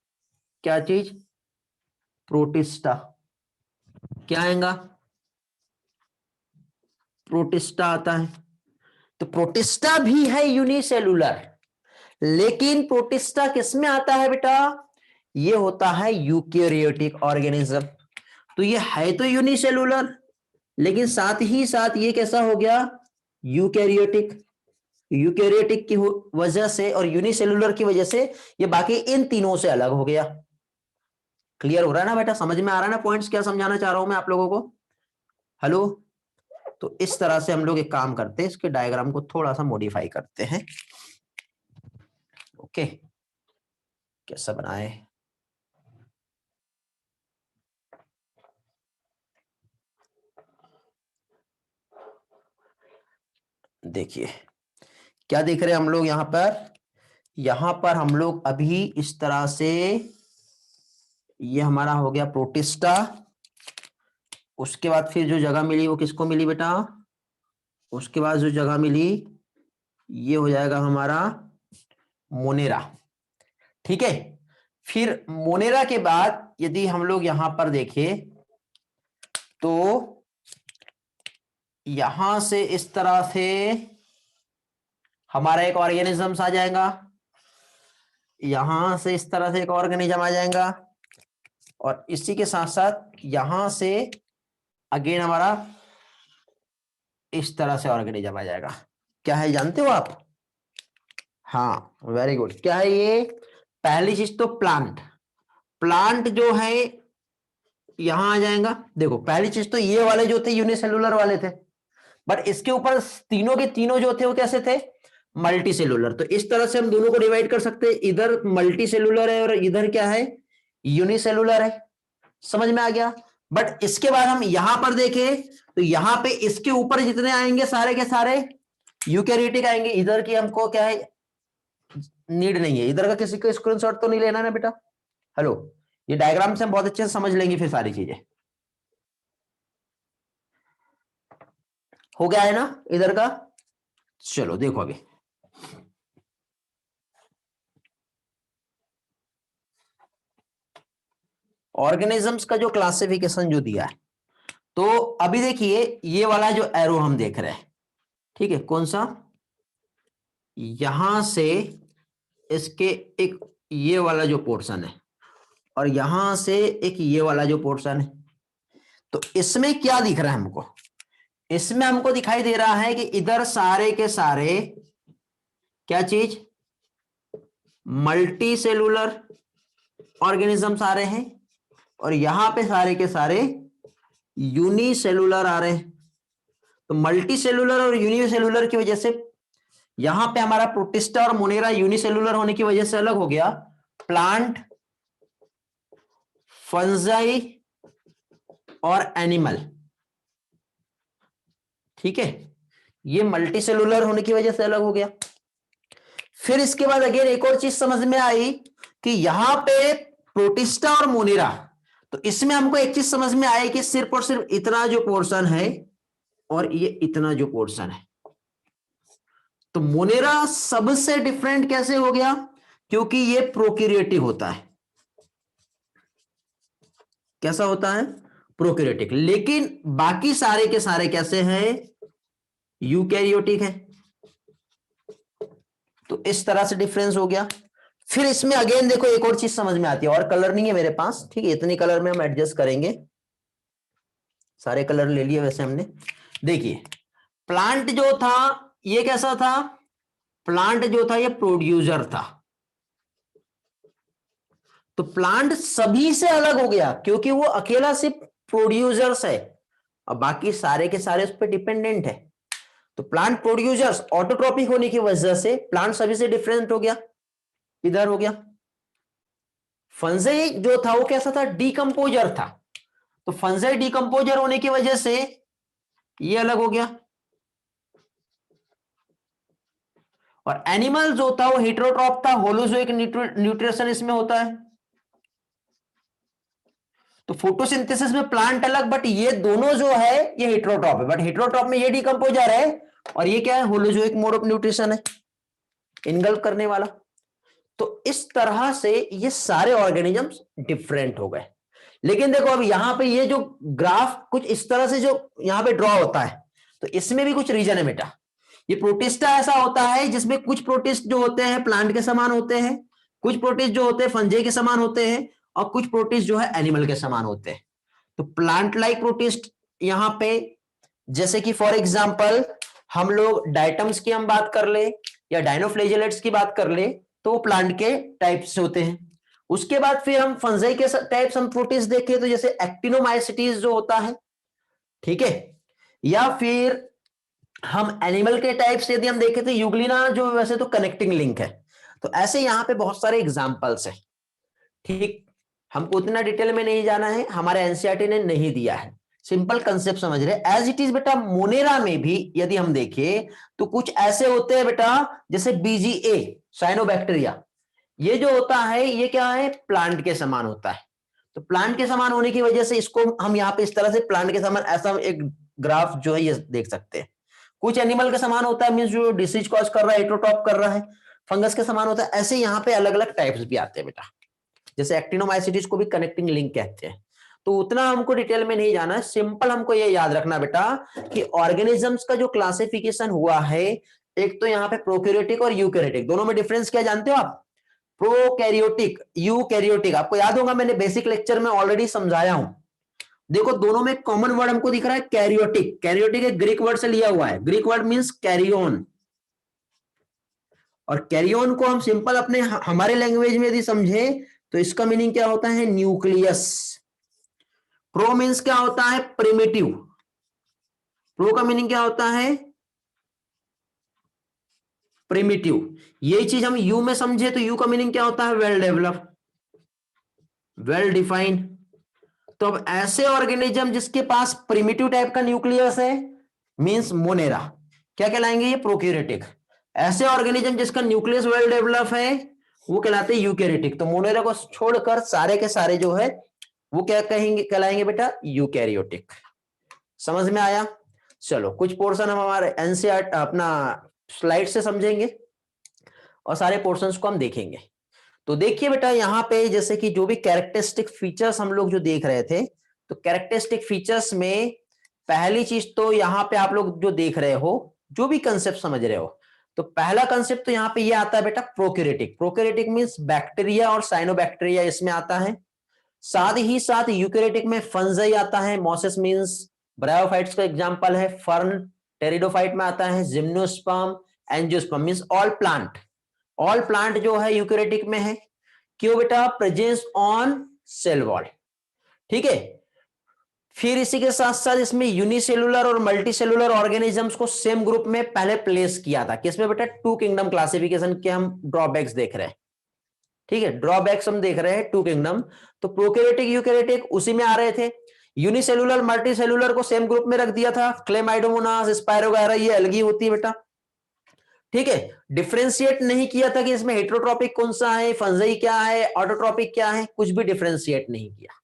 क्या चीज, प्रोटिस्टा। क्या आएगा, प्रोटिस्टा आता है। तो प्रोटिस्टा भी है यूनिसेलुलर, लेकिन प्रोटिस्टा किसमें आता है बेटा, ये होता है यूकैरियोटिक ऑर्गेनिज्म। तो ये है तो यूनिसेलुलर, लेकिन साथ ही साथ ये कैसा हो गया, यूकैरियोटिक। यूकैरियोटिक की वजह से और यूनिसेलुलर की वजह से ये बाकी इन तीनों से अलग हो गया। क्लियर हो रहा है ना बेटा, समझ में आ रहा है ना पॉइंट्स क्या समझाना चाह रहा हूं मैं आप लोगों को। हेलो, तो इस तरह से हम लोग एक काम करते हैं, इसके डायग्राम को थोड़ा सा मॉडिफाई करते हैं। ओके, कैसा बनाए, देखिए क्या देख रहे हैं हम लोग यहां पर हम लोग अभी इस तरह से, ये हमारा हो गया प्रोटिस्टा। उसके बाद फिर जो जगह मिली वो किसको मिली बेटा, उसके बाद जो जगह मिली ये हो जाएगा हमारा मोनेरा। ठीक है, फिर मोनेरा के बाद यदि हम लोग यहां पर देखें तो यहां से इस तरह से हमारा एक ऑर्गेनिजम्स आ जाएगा, यहां से इस तरह से एक ऑर्गेनिज्म आ जाएगा, और इसी के साथ साथ यहां से अगेन हमारा इस तरह से ऑर्गेनिज्म आ जाएगा। क्या है जानते हो आप, हाँ वेरी गुड, क्या है ये, पहली चीज तो प्लांट। प्लांट जो है यहां आ जाएगा। देखो पहली चीज तो ये वाले जो थे यूनिसेलुलर वाले थे, बट इसके ऊपर तीनों के तीनों जो थे वो कैसे थे, मल्टी सेलुलर। तो इस तरह से हम दोनों को डिवाइड कर सकते हैं, इधर मल्टी सेलुलर है और इधर क्या है, यूनिसेलुलर है। समझ में आ गया। बट इसके बाद हम यहां पर देखें तो यहां पे इसके ऊपर जितने आएंगे सारे के सारे यूकैरियोटिक आएंगे। इधर की हमको क्या है, नीड नहीं है, इधर का किसी को स्क्रीनशॉट तो नहीं लेना ना बेटा। हेलो, ये डायग्राम से हम बहुत अच्छे से समझ लेंगे फिर सारी चीजें। हो गया है ना इधर का, चलो देखो अभी। ऑर्गेनिजम्स का जो क्लासिफिकेशन जो दिया है, तो अभी देखिए ये वाला जो एरो हम देख रहे हैं, ठीक है, कौन सा, यहां से इसके एक ये वाला जो पोर्शन है और यहां से एक ये वाला जो पोर्शन है, तो इसमें क्या दिख रहा है हमको, इसमें हमको दिखाई दे रहा है कि इधर सारे के सारे क्या चीज, मल्टी सेलुलर ऑर्गेनिजम्स आ रहे हैं, और यहां पे सारे के सारे यूनिसेलुलर आ रहे हैं। तो मल्टी सेलुलर और यूनिसेलुलर की वजह से यहां पे हमारा प्रोटिस्टा और मोनेरा यूनिसेलुलर होने की वजह से अलग हो गया। प्लांट, फंजाई और एनिमल, ठीक है, ये मल्टी सेलुलर होने की वजह से अलग हो गया। फिर इसके बाद अगेन एक और चीज समझ में आई कि यहां पे प्रोटिस्टा और मोनेरा, तो इसमें हमको एक चीज समझ में आई कि सिर्फ और सिर्फ इतना जो पोर्शन है और ये इतना जो पोर्शन है, तो मोनेरा सबसे डिफरेंट कैसे हो गया, क्योंकि ये प्रोकैरियोटिक होता है। कैसा होता है, प्रोकैरियोटिक। लेकिन बाकी सारे के सारे कैसे हैं, यूकैरियोटिक है। तो इस तरह से डिफरेंस हो गया। फिर इसमें अगेन देखो एक और चीज समझ में आती है, और कलर नहीं है मेरे पास, ठीक है, इतनी कलर में हम एडजस्ट करेंगे। सारे कलर ले लिए वैसे हमने। देखिए प्लांट जो था ये कैसा था? प्लांट जो था ये प्रोड्यूसर था। तो प्लांट सभी से अलग हो गया क्योंकि वो अकेला सिर्फ प्रोड्यूसर्स है और बाकी सारे के सारे उस पर डिपेंडेंट है। तो प्लांट प्रोड्यूसर्स ऑटोट्रॉपिक होने की वजह से प्लांट सभी से डिफरेंट हो गया, इधर हो गया। फंजाई जो था वो कैसा था? डीकंपोजर था। तो फंजाई डीकंपोजर होने की वजह से ये अलग हो गया। और एनिमल जो था वो हेटेरोट्रॉप था, होलोजोइक न्यूट्रिशन इसमें होता है। तो फोटोसिंथेसिस में प्लांट अलग, बट ये दोनों जो है ये हेटेरोट्रॉप है, बट हेटेरोट्रॉप में ये डीकंपोजर है और ये क्या है? होलोजोइक मोड ऑफ न्यूट्रिशन है, इनगल्फ करने वाला। तो इस तरह से ये सारे ऑर्गेनिजम्स डिफरेंट हो गए। लेकिन देखो अब यहां पे ये जो ग्राफ कुछ इस तरह से जो यहां पे ड्रॉ होता है, तो इसमें भी कुछ रीजन है बेटा। ये प्रोटिस्टा ऐसा होता है जिसमें कुछ प्रोटिस्ट जो होते हैं प्लांट के समान होते हैं, कुछ प्रोटिस्ट जो होते हैं फंजाई के समान होते हैं, और कुछ प्रोटिस्ट जो है एनिमल के समान होते हैं। तो प्लांट लाइक प्रोटिस्ट यहां पे, जैसे कि फॉर एग्जांपल हम लोग डाइटम्स की हम बात कर ले या डाइनोफ्लेजेलेट्स की बात कर ले, तो वो प्लांट के टाइप्स होते हैं। उसके बाद फिर हम फंजाई के टाइप्स हम प्रोटिस्ट देखें तो जैसे एक्टिनोमाइसिटीज जो होता है, ठीक है, या फिर हम एनिमल के टाइप्स यदि हम देखें तो यूग्लिना जो वैसे तो कनेक्टिंग लिंक है। तो ऐसे यहां पे बहुत सारे एग्जांपल्स हैं, ठीक। हमको उतना डिटेल में नहीं जाना है, हमारे एनसीईआरटी ने नहीं दिया है, सिंपल कंसेप्ट समझ रहे। एज इट इज बेटा मोनेरा में भी यदि हम देखें तो कुछ ऐसे होते हैं बेटा, जैसे बीजीए साइनोबैक्टीरिया, ये जो होता है ये क्या है? प्लांट के समान होता है। तो प्लांट के समान होने की वजह से इसको हम यहाँ पे इस तरह से प्लांट के समान ऐसा एक ग्राफ जो है ये देख सकते हैं। कुछ एनिमल के समान होता है, मींस जो डिसीज कॉज कर रहा है, हेटेरोट्रॉप कर रहा है। फंगस के समान होता है। ऐसे यहाँ पे अलग अलग टाइप्स भी आते हैं बेटा, जैसे एक्टिनोमाइसिटीज को भी कनेक्टिंग लिंक कहते हैं। तो उतना हमको डिटेल में नहीं जाना है, सिंपल हमको ये याद रखना बेटा कि ऑर्गेनिजम्स का जो क्लासिफिकेशन हुआ है, एक तो यहाँ पे प्रोकैरियोटिक और यूकैरियोटिक, दोनों में डिफरेंस क्या जानते हो आप? प्रोकैरियोटिक, यूकैरियोटिक आपको याद होगा, मैंने बेसिक लेक्चर में ऑलरेडी समझाया हूं। देखो दोनों में कॉमन वर्ड हमको दिख रहा है कैरियोटिक। कैरियोटिक एक ग्रीक वर्ड से लिया हुआ है, ग्रीक वर्ड मींस कैरियोन। और कैरियोन को हम सिंपल अपने हमारे लैंग्वेज में यदि समझे तो इसका मीनिंग क्या होता है? न्यूक्लियस। प्रो मीन्स क्या होता है? प्रिमिटिव। प्रो का मीनिंग क्या होता है? प्रिमिटिव। यही चीज हम यू में समझे तो यू का मीनिंग क्या होता है? Well developed, well defined. तो अब ऐसे ऑर्गेनिज्म जिसके पास प्रिमिटिव टाइप का न्यूक्लियस है मींस मोनेरा, क्या कहलाएंगे? ये प्रोकैरियोटिक। ऐसे ऑर्गेनिज्म जिसका न्यूक्लियस वेल डेवलप है वो कहलाते हैं यूकैरियोटिक। तो मोनेरा को छोड़कर सारे के सारे जो है वो क्या कहेंगे, कहलाएंगे बेटा? यूकैरियोटिक। समझ में आया? चलो कुछ पोर्शन हम हमारे एनसीईआरटी अपना स्लाइड से समझेंगे और सारे पोर्शंस को हम देखेंगे। तो देखिए बेटा यहां पे जैसे कि जो भी कैरेक्टरिस्टिक फीचर्स हम लोग जो देख रहे थे, तो कैरेक्टरिस्टिक फीचर्स में पहली चीज तो यहां पे आप लोग जो देख रहे हो, जो भी कंसेप्ट समझ रहे हो, तो पहला कंसेप्ट तो यहां पे ये आता है बेटा प्रोकैरियोटिक। प्रोकैरियोटिक मींस बैक्टीरिया और साइनोबैक्टीरिया इसमें आता है। साथ ही साथ यूकैरियोटिक में फंजाई आता है, मोसेस मींस ब्रायोफाइट्स का एग्जांपल है, फर्न टेरिडोफाइट में आता है, gymnosperm, angiosperm means all plant. All plant जो है यूकैरियोटिक में है। क्यों बेटा? प्रेजेंस ऑन सेल वॉल, ठीक है। फिर इसी के साथ साथ इसमें यूनिसेलुलर और मल्टीसेलुलर ऑर्गेनिजम्स को सेम ग्रुप में पहले प्लेस किया था। किसमें बेटा? टू किंगडम क्लासिफिकेशन के हम ड्रॉबैक्स देख रहे हैं, ठीक है, ड्रॉबैक्स हम देख रहे हैं टू किंगडम। तो प्रोकैरियोटिक यूकैरियोटिक उसी में आ रहे थे। यूनिसेलुलर मल्टीसेलुलर को सेम ग्रुप में रख दिया था। क्लेमाइडोमोनास, स्पाइरोगायरा ये अलग ही होती है बेटा, ठीक है। डिफरेंशिएट नहीं किया था कि इसमें हेटेरोट्रॉपिक कौन सा है, फंजाई क्या है, ऑटोट्रॉपिक क्या है, कुछ भी डिफरेंशिएट नहीं किया,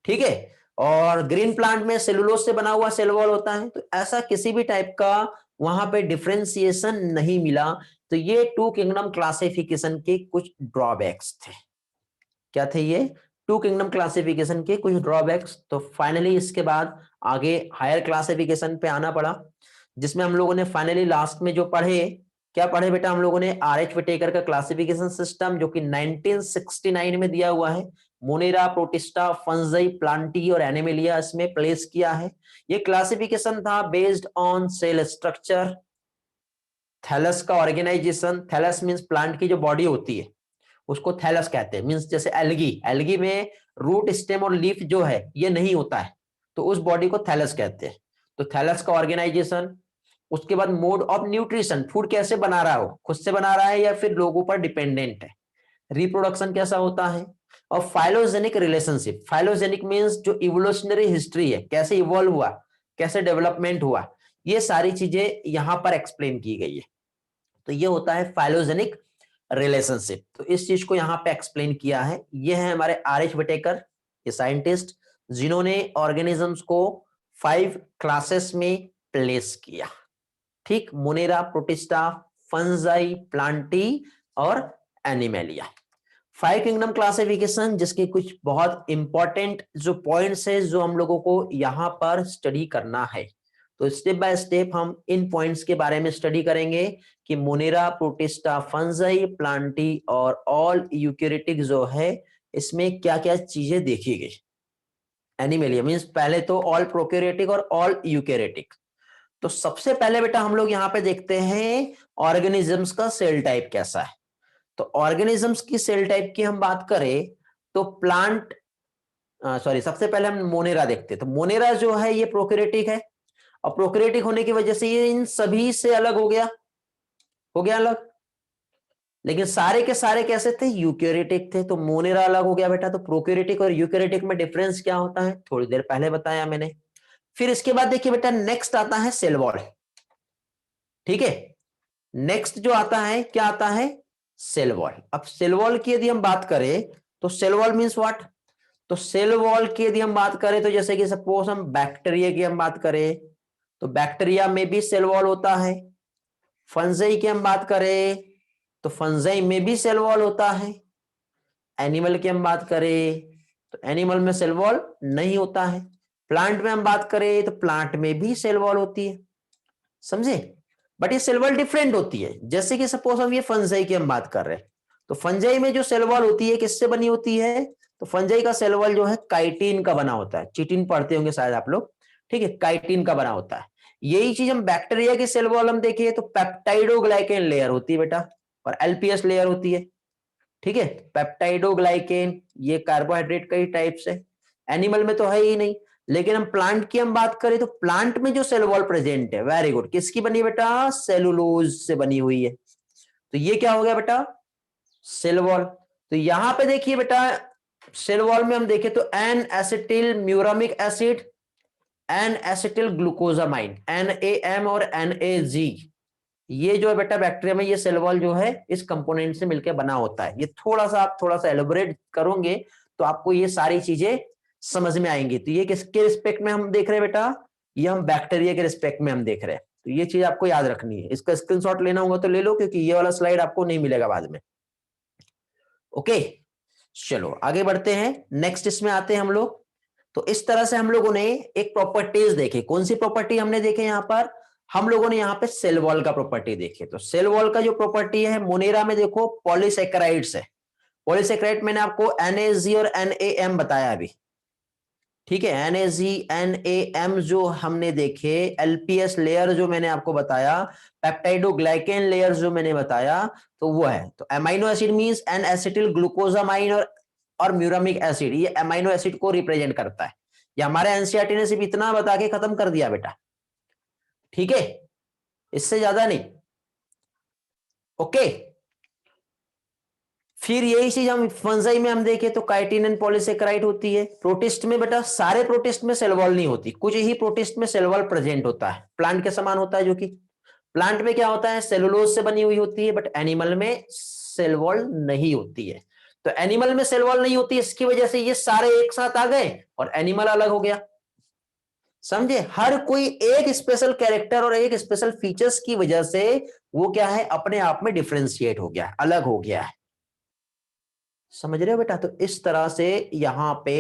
ठीक है। और ग्रीन प्लांट में सेलुलोज से बना हुआ सेल वॉल होता है, तो ऐसा किसी भी टाइप का वहां पे डिफरेंशिएशन नहीं मिला। तो ये टू किंगडम क्लासिफिकेशन के कुछ ड्रॉबैक्स थे। क्या थे ये? टू किंगडम क्लासिफिकेशन के कुछ ड्रॉबैक्स। तो फाइनली इसके बाद आगे हायर क्लासिफिकेशन पे आना पड़ा, जिसमें हम लोगों ने फाइनली लास्ट में जो पढ़े, क्या पढ़े बेटा? हम लोगों ने आरएच विटेकर का क्लासिफिकेशन सिस्टम, जो कि 1969 में दिया हुआ है। मोनेरा, प्रोटिस्टा, फंजाई, प्लांटी और एनिमेलिया इसमें प्लेस किया है। ये क्लासिफिकेशन था based on cell structure, thallus का ऑर्गेनाइजेशन। थैलस मींस प्लांट की जो बॉडी होती है उसको थैलस कहते हैं। मींस जैसे एल्गी, एल्गी में रूट, स्टेम और लीफ जो है ये नहीं होता है, तो उस बॉडी को थैलस कहते हैं। तो थैलस का ऑर्गेनाइजेशन, उसके बाद मोड ऑफ न्यूट्रिशन, फूड कैसे बना रहा है, वो खुद से बना रहा है या फिर लोगों पर डिपेंडेंट है, रिप्रोडक्शन कैसा होता है, और फाइलोजेनिक रिलेशनशिप। फाइलोजेनिक मींस जो इवोल्यूशनरी हिस्ट्री है, कैसे इवॉल्व हुआ, कैसे डेवलपमेंट हुआ, ये सारी चीजें यहां पर एक्सप्लेन की गई है। तो ये होता है फाइलोजेनिक रिलेशनशिप। तो इस चीज को यहां पे एक्सप्लेन किया है। ये है हमारे आर.एच. विटेकर, ये साइंटिस्ट जिन्होंने ऑर्गेनिजम्स को 5 क्लासेस में प्लेस किया। ठीक, मोनेरा, प्रोटिस्टा, फंजाई, प्लांटी और एनिमेलिया। 5 किंगडम क्लासिफिकेशन, जिसके कुछ बहुत इंपॉर्टेंट जो पॉइंट्स है जो हम लोगों को यहां पर स्टडी करना है। तो स्टेप बाय स्टेप हम इन पॉइंट्स के बारे में स्टडी करेंगे कि मोनेरा, प्रोटिस्टा, फंजाई, प्लांटी और ऑल यूकेरियोटिक जो है इसमें क्या क्या चीजें देखी गई। एनिमेलिया मींस पहले तो ऑल प्रोकैरियोटिक और ऑल यूकेरियोटिक। तो सबसे पहले बेटा हम लोग यहाँ पे देखते हैं ऑर्गेनिजम्स का सेल टाइप कैसा है। तो ऑर्गेनिजम्स की सेल टाइप की हम बात करें तो प्लांट, सॉरी, सबसे पहले हम मोनेरा देखते हैं। तो मोनेरा जो है ये प्रोकैरियोटिक है, और प्रोकैरियोटिक होने की वजह से ये इन सभी से अलग हो गया अलग। लेकिन सारे के सारे कैसे थे, यूकैरियोटिक थे। तो मोनेरा अलग हो गया बेटा। तो प्रोकैरियोटिक और यूकैरियोटिक में डिफरेंस क्या होता है, थोड़ी देर पहले बताया मैंने। फिर इसके बाद देखिए बेटा, नेक्स्ट आता है सेल वॉल। ठीक है, नेक्स्ट जो आता है क्या आता है, सेल वॉल। अब सेल वॉल की यदि हम बात करें तो सेल वॉल मींस व्हाट। तो सेल वॉल की यदि हम बात करें तो जैसे कि सपोज हम बैक्टीरिया की हम बात करें तो बैक्टीरिया में भी सेल वॉल होता है। फंजाई की हम बात करें तो फंजाई में भी सेल वॉल होता है। एनिमल की हम बात करें तो एनिमल में सेल वॉल नहीं होता है। प्लांट में हम बात करें तो प्लांट में भी सेल वॉल होती है, समझे। बट ये सेल वॉल डिफरेंट होती है। जैसे कि सपोज हम ये फंजाई की हम बात कर रहे हैं तो फंजाई में जो सेल वॉल होती है किससे बनी होती है, तो फंजाई का सेल वॉल जो है काइटिन का बना होता है। चिटिन पढ़ते होंगे शायद आप लोग, ठीक है, काइटिन का बना होता है। यही चीज हम बैक्टीरिया की सेल वॉल हम देखें तो पेप्टाइडोग्लाइकेन लेयर होती है बेटा, और एलपीएस लेयर होती है। ठीक है, पेप्टाइडोग्लाइकेन ये कार्बोहाइड्रेट का ही टाइप्स है। एनिमल में तो है ही नहीं। लेकिन हम प्लांट की हम बात करें तो प्लांट में जो सेल वॉल प्रेजेंट है, वेरी गुड, किसकी बनी बेटा, सेलुलोज से बनी हुई है। तो ये क्या हो गया बेटा, सेल वॉल। तो यहां पे देखिए बेटा, सेल वॉल में हम देखें तो N acetyl muramic acid, N acetyl glucosamine, NaM और NaG, ये जो है बेटा बैक्टीरिया में ये सेल वॉल जो है इस कंपोनेंट से मिलकर बना होता है। ये थोड़ा सा आप थोड़ा सा एलोबरेट करोगे तो आपको ये सारी चीजें समझ में आएंगी। तो ये किसके रिस्पेक्ट में हम देख रहे हैं बेटा, ये हम बैक्टीरिया के रिस्पेक्ट में हम देख रहे हैं। तो ये चीज आपको याद रखनी है। इसका स्क्रीनशॉट लेना होगा तो ले लो, क्योंकि ये वाला स्लाइड आपको नहीं मिलेगा बाद में। ओके, चलो आगे बढ़ते हैं। नेक्स्ट इसमें आते हैं हम लोग। तो इस तरह से हम लोगों ने एक प्रॉपर्टीज देखे। कौन सी प्रॉपर्टी हमने देखे यहाँ पर, हम लोगों ने यहाँ पे सेल वॉल का प्रॉपर्टी देखे। तो सेल वॉल का जो प्रॉपर्टी है मोनेरा में देखो पॉलीसेकेराइड्स है। पॉलीसेकेराइड मैंने आपको NaG और NaM बताया अभी, ठीक है। NaG NaM जो हमने देखे, LPS लेयर जो मैंने आपको बताया, पेप्टाइडोग्लाइकेन लेयर जो मैंने बताया, तो वो है। तो amino acid means N acetyl glucosamine और म्यूरामिक एसिड, ये अमाइनो एसिड को रिप्रेजेंट करता है। ये हमारे एनसीईआरटी ने सिर्फ इतना बता के खत्म कर दिया बेटा, ठीक है, इससे ज्यादा नहीं। ओके, फिर यही चीज हम फंजाई में हम देखें तो काइटिन एंड पॉलीसेकेराइड होती है। प्रोटिस्ट में बेटा सारे प्रोटिस्ट में सेल वॉल नहीं होती, कुछ ही प्रोटिस्ट में सेल वॉल प्रेजेंट होता है। प्लांट के समान होता है, जो कि प्लांट में क्या होता है, सेलुलोज से बनी हुई होती है, बट एनिमल में सेल वॉल नहीं होती है। तो एनिमल में सेल वॉल नहीं होती, इसकी वजह से ये सारे एक साथ आ गए और एनिमल अलग हो गया, समझे। हर कोई एक स्पेशल कैरेक्टर और एक स्पेशल फीचर्स की वजह से वो क्या है, अपने आप में डिफरेंशिएट हो गया, अलग हो गया है, समझ रहे हो बेटा। तो इस तरह से यहां पे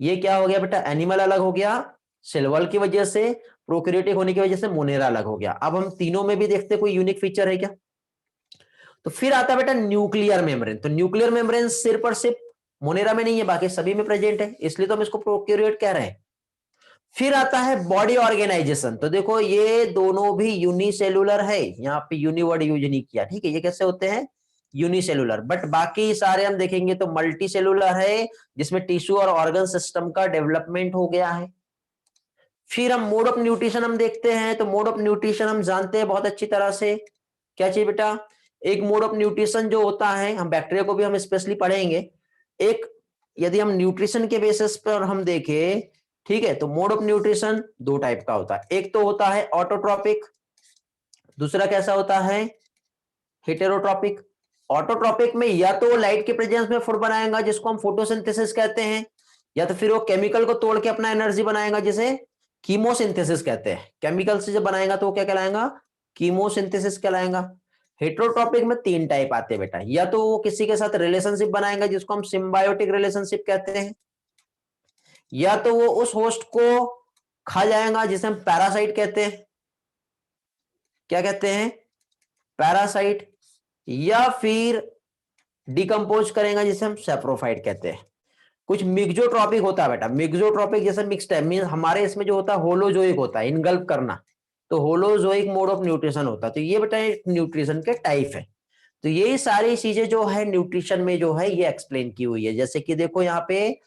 ये क्या हो गया बेटा, एनिमल अलग हो गया सेल वॉल की वजह से, प्रोकैरियोटिक होने की वजह से मोनेरा अलग हो गया। अब हम तीनों में भी देखते कोई यूनिक फीचर है क्या। तो फिर आता है बेटा न्यूक्लियर मेम्ब्रेन। तो न्यूक्लियर मेम्ब्रेन सिर्फ और सिर्फ मोनेरा में नहीं है, बाकी सभी में प्रेजेंट है, इसलिए तो हम इसको प्रोकैरियोट कह रहे हैं। फिर आता है बॉडी ऑर्गेनाइजेशन। तो देखो ये दोनों भी यूनिसेलुलर है, यहाँ पे यूनिवर्ड यूज नहीं किया, ठीक है, ये कैसे होते हैं, यूनिसेलुलर। बट बाकी सारे हम देखेंगे तो मल्टी सेलुलर है, जिसमें टिश्यू और ऑर्गन सिस्टम का डेवलपमेंट हो गया है। फिर हम मोड ऑफ न्यूट्रिशन हम देखते हैं, तो मोड ऑफ न्यूट्रिशन हम जानते हैं बहुत अच्छी तरह से। क्या चाहिए बेटा, एक मोड ऑफ न्यूट्रिशन जो होता है, हम बैक्टीरिया को भी हम स्पेशली पढ़ेंगे। एक यदि हम न्यूट्रिशन के बेसिस पर हम देखें, ठीक है, तो मोड ऑफ न्यूट्रिशन दो टाइप का होता है। एक तो होता है ऑटोट्रॉपिक, दूसरा कैसा होता है, हेटेरोट्रॉपिक। ऑटोट्रॉपिक में या तो वो लाइट के प्रेजेंस में फूड बनाएगा जिसको हम फोटोसिंथेसिस कहते हैं, या तो फिर वो केमिकल को तोड़ के अपना एनर्जी बनाएगा जिसे कीमोसिंथेसिस कहते हैं। केमिकल से जब बनाएगा तो वो क्या कहलाएगा, कीमोसिंथेसिस कहलाएगा। हेटेरोट्रॉपिक में तीन टाइप आते हैं बेटा, या तो वो किसी के साथ रिलेशनशिप बनाएगा जिसको हम सिम्बायोटिक रिलेशनशिप कहते हैं, या तो वो उस होस्ट को खा जाएगा जिसे हम पैरासाइट कहते हैं। क्या कहते हैं, पैरासाइट। या फिर डिकम्पोज करेगा जिसे हम सेप्रोफाइट कहते हैं। कुछ मिक्सोट्रॉपिक होता है बेटा, मिक्सोट्रॉपिक जैसे मिक्स्ड है, मीन हमारे इसमें जो होता है होलोजोइक होता है, इनगल्प करना, तो होलोजोइक मोड ऑफ न्यूट्रिशन होता है। तो ये बेटा न्यूट्रिशन के टाइप है। तो यही सारी चीजें जो है न्यूट्रिशन में जो है ये एक्सप्लेन की हुई है। जैसे कि देखो यहाँ पे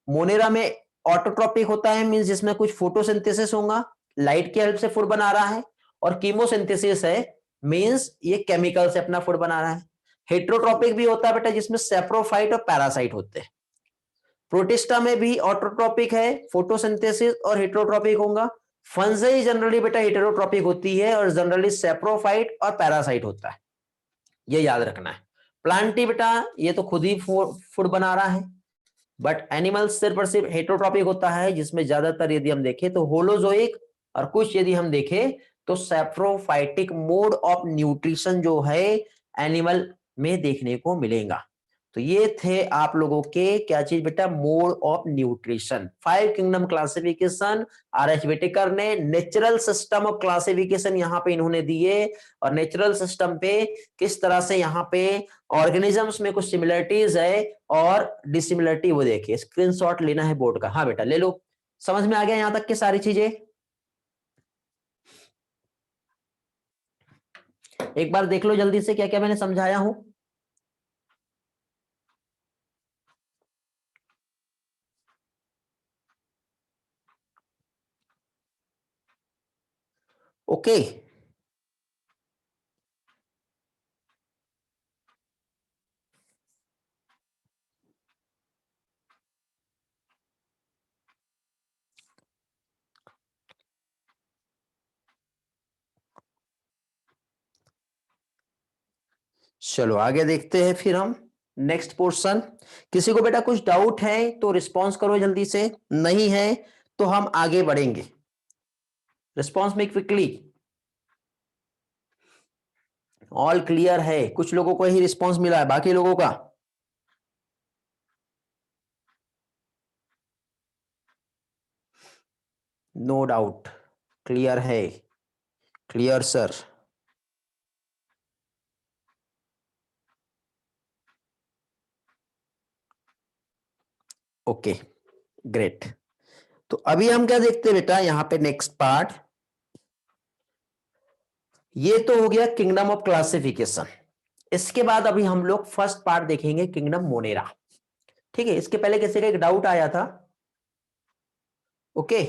मोनेरा में ऑटोट्रॉपिक होता है, मीन जिसमें कुछ फोटोसिंथेसिस होगा, लाइट की हेल्प से फूड बना रहा है। और कीमोसिंथेसिस है, मींस ये केमिकल से अपना फूड बना रहा है। हेट्रोट्रॉपिक भी होता है बेटा, जिसमें सेप्रोफाइट और पैरासाइट होते हैं। प्रोटिस्टा में भी ऑटोट्रॉपिक है, फोटोसिंथेसिस और हेटेरोट्रॉपिक होगा। फंजाई जनरली बेटा हेटेरोट्रॉपिक होती है और जनरली सेप्रोफाइट और पैरासाइट होता है, ये याद रखना है। प्लांटी बेटा ये तो खुद ही फूड बना रहा है, बट एनिमल सिर्फ और सिर्फ हेटेरोट्रॉपिक होता है, जिसमें ज्यादातर यदि हम देखें तो होलोजोइक, और कुछ यदि हम देखें तो सेप्रोफाइटिक मोड ऑफ न्यूट्रिशन जो है एनिमल में देखने को मिलेगा। तो ये थे आप लोगों के क्या चीज बेटा, mode of nutrition. 5 kingdom classification R H Whittaker ने, नेचुरल सिस्टम ऑफ क्लासिफिकेशन यहाँ पे इन्होंने दिए, और नेचुरल सिस्टम पे किस तरह से यहाँ पे ऑर्गेनिजम्स में कुछ सिमिलरिटीज है और डिसिमिलरिटी वो देखिए। स्क्रीनशॉट लेना है बोर्ड का, हाँ बेटा ले लो। समझ में आ गया यहां तक की सारी चीजें? एक बार देख लो जल्दी से क्या क्या मैंने समझाया हूं। ओके चलो आगे देखते हैं फिर हम नेक्स्ट पोर्शन। किसी को बेटा कुछ डाउट है तो रिस्पॉन्स करो जल्दी से, नहीं है तो हम आगे बढ़ेंगे। रिस्पॉन्स में क्विकली। ऑल क्लियर है, कुछ लोगों को ही रिस्पॉन्स मिला है, बाकी लोगों का नो डाउट क्लियर है। Clear sir. Okay great. तो अभी हम क्या देखते हैं बेटा यहां पे नेक्स्ट पार्ट, ये तो हो गया किंगडम ऑफ क्लासिफिकेशन। इसके बाद अभी हम लोग फर्स्ट पार्ट देखेंगे, किंगडम मोनेरा। ठीक है, इसके पहले किसी का एक डाउट आया था। ओके,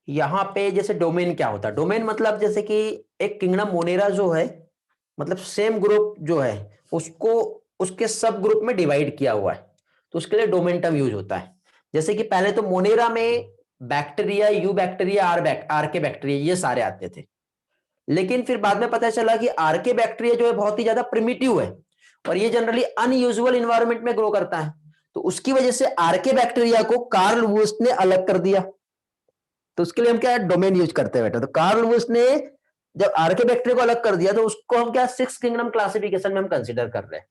यहां पे जैसे डोमेन क्या होता है, डोमेन मतलब जैसे कि एक किंगडम मोनेरा जो है, मतलब सेम ग्रुप जो है उसको उसके सब ग्रुप में डिवाइड किया हुआ है, तो उसके लिए डोमेन टर्म यूज होता है। जैसे कि पहले तो मोनेरा में बैक्टीरिया, यू बैक्टीरिया, आर के बैक्टीरिया ये सारे आते थे। लेकिन फिर बाद में पता चला कि आर के बैक्टीरिया जो है बहुत ही ज्यादा प्रिमिटिव है, और ये जनरली अनयूजुअल इन्वायरमेंट में ग्रो करता है। तो उसकी वजह से आर के बैक्टीरिया को कार्ल वुर्स्ट ने अलग कर दिया। तो उसके लिए हम क्या डोमेन यूज करते हैं बेटा, तो कार्ल वुर्स्ट ने जब आर के बैक्टीरिया को अलग कर दिया तो उसको हम क्या 6 किंगडम क्लासिफिकेशन में हम कंसीडर कर रहे हैं।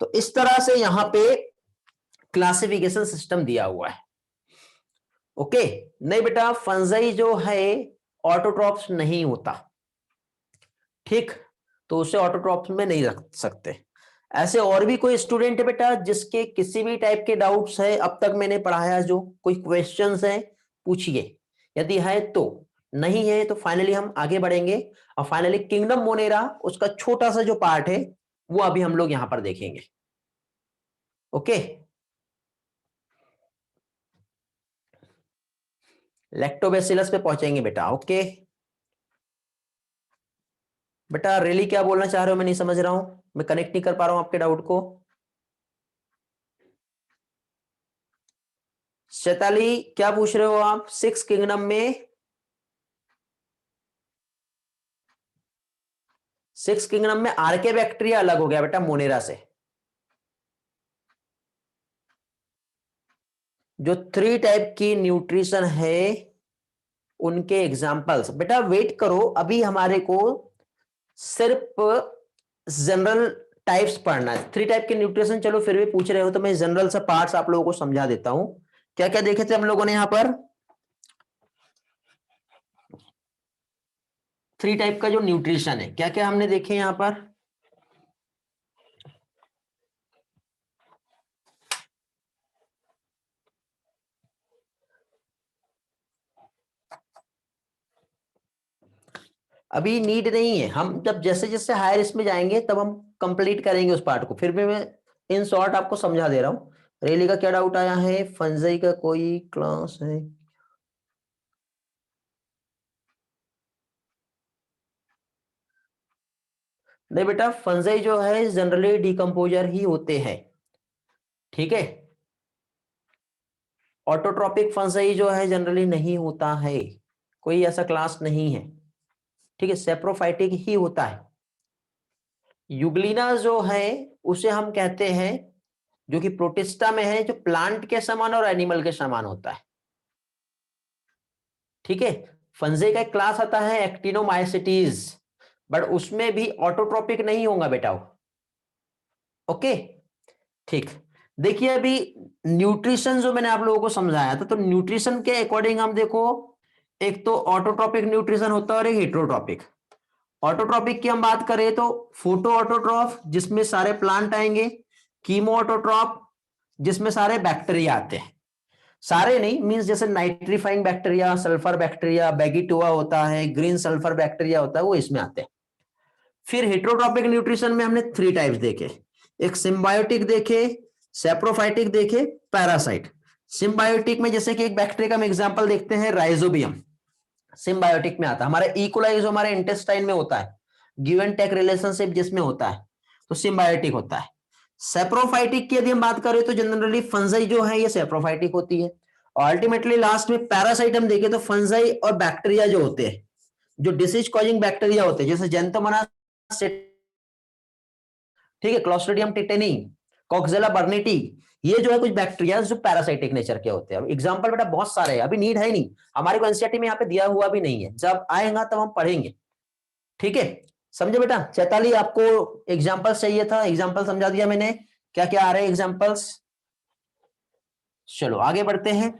तो इस तरह से यहां पे क्लासिफिकेशन सिस्टम दिया हुआ है। ओके, नहीं बेटा फंजाई जो है ऑटोट्रॉप्स नहीं होता, ठीक, तो उसे ऑटोट्रॉप्स में नहीं रख सकते। ऐसे और भी कोई स्टूडेंट है बेटा जिसके किसी भी टाइप के डाउट्स है अब तक मैंने पढ़ाया, जो कोई क्वेश्चंस है पूछिए, यदि है तो। नहीं है तो फाइनली हम आगे बढ़ेंगे और फाइनली किंगडम मोनेरा उसका छोटा सा जो पार्ट है वो अभी हम लोग यहां पर देखेंगे। ओके, लैक्टोबैसिलस पे पहुंचेंगे बेटा। ओके बेटा, रियली क्या बोलना चाह रहे हो मैं नहीं समझ रहा हूं, मैं कनेक्ट नहीं कर पा रहा हूं आपके डाउट को। शैताली क्या पूछ रहे हो आप? सिक्स किंगडम में, सिक्स किंगडम में आर्के बैक्टीरिया अलग हो गया बेटा मोनेरा से। जो थ्री टाइप की न्यूट्रिशन है उनके एग्जाम्पल्स, बेटा वेट करो, अभी हमारे को सिर्फ जनरल टाइप्स पढ़ना है। थ्री टाइप के न्यूट्रिशन चलो फिर भी पूछ रहे हो तो मैं जनरल सा पार्ट्स आप लोगों को समझा देता हूं। क्या क्या देखे थे हम लोगों ने यहां पर? थ्री टाइप का जो न्यूट्रिशन है क्या क्या हमने देखे यहां पर? अभी नीड नहीं है, हम जब जैसे जैसे हायर इसमें जाएंगे तब हम कंप्लीट करेंगे उस पार्ट को। फिर भी मैं इन शॉर्ट आपको समझा दे रहा हूं। रेली का क्या डाउट आया है? फंजाई का कोई क्लास है? नहीं बेटा, फंजाई जो है जनरली डिकम्पोजर ही होते हैं, ठीक है। ऑटोट्रॉपिक फंजाई जो है जनरली नहीं होता है, कोई ऐसा क्लास नहीं है, ठीक है। सेप्रोफाइटिक ही होता है। यूग्लिना जो है उसे हम कहते हैं, जो कि प्रोटिस्टा में है, जो प्लांट के समान और एनिमल के समान होता है, ठीक है। फंजे का एक क्लास आता है एक्टिनोमाइसिटीज, बट उसमें भी ऑटोट्रॉपिक नहीं होगा बेटा वो। ओके, ठीक। देखिए अभी न्यूट्रिशन जो मैंने आप लोगों को समझाया था, तो न्यूट्रिशन के अकॉर्डिंग हम देखो, एक तो ऑटोट्रॉपिक न्यूट्रिशन होता है और एक हेट्रोट्रॉपिक। ऑटोट्रॉपिक की हम बात करें तो फोटो ऑटोट्रॉफ जिसमें सारे प्लांट आएंगे, कीमो ऑटोट्रॉफ जिसमें सारे बैक्टीरिया आते हैं। सारे नहीं मींस जैसे नाइट्रीफाइंग बैक्टीरिया, सल्फर बैक्टीरिया, बैगिटोआ होता है, ग्रीन सल्फर बैक्टीरिया होता है, वो इसमें आते हैं। फिर हेट्रोट्रॉपिक न्यूट्रिशन में हमने थ्री टाइप्स देखे, एक सिम्बायोटिक देखे, सेप्रोफाइटिक देखे, पैरासाइट। सिम्बायोटिक में जैसे कि एक बैक्टीरिया का हम एग्जांपल देखते हैं, राइजोबियम सिम्बायोटिक में आता है। हमारे इकोलाई जो हमारे इंटेस्टाइन में होता है, गिव एंड टेक रिलेशनशिप जिसमें होता है, तो सिम्बायोटिक होता है। सेप्रोफाइटिक की यदि हम बात करें तो जनरली फंजाई जो है ये सेप्रोफाइटिक होती है। और अल्टीमेटली लास्ट में पैरासाइट हम देखें तो फंजाई और बैक्टीरिया जो होते हैं, जो डिसीज कॉजिंग बैक्टीरिया होते हैं, जैसे जेंथोमोनास, ठीक है, क्लोस्ट्रिडियम टिटेनी, कॉक्सेला बर्नेटी, ये जो है कुछ बैक्टीरिया जो पैरासाइटिक नेचर के होते हैं। एग्जांपल बेटा बहुत सारे हैं, अभी नीड है नहीं, हमारे को एनसीईआरटी में यहाँ पे दिया हुआ भी नहीं है, जब आएगा तब हम पढ़ेंगे, ठीक है। समझे बेटा? चैताली आपको एग्जांपल्स चाहिए था, एग्जांपल समझा दिया मैंने, क्या क्या आ रहे हैं एग्जांपल्स। चलो आगे बढ़ते हैं।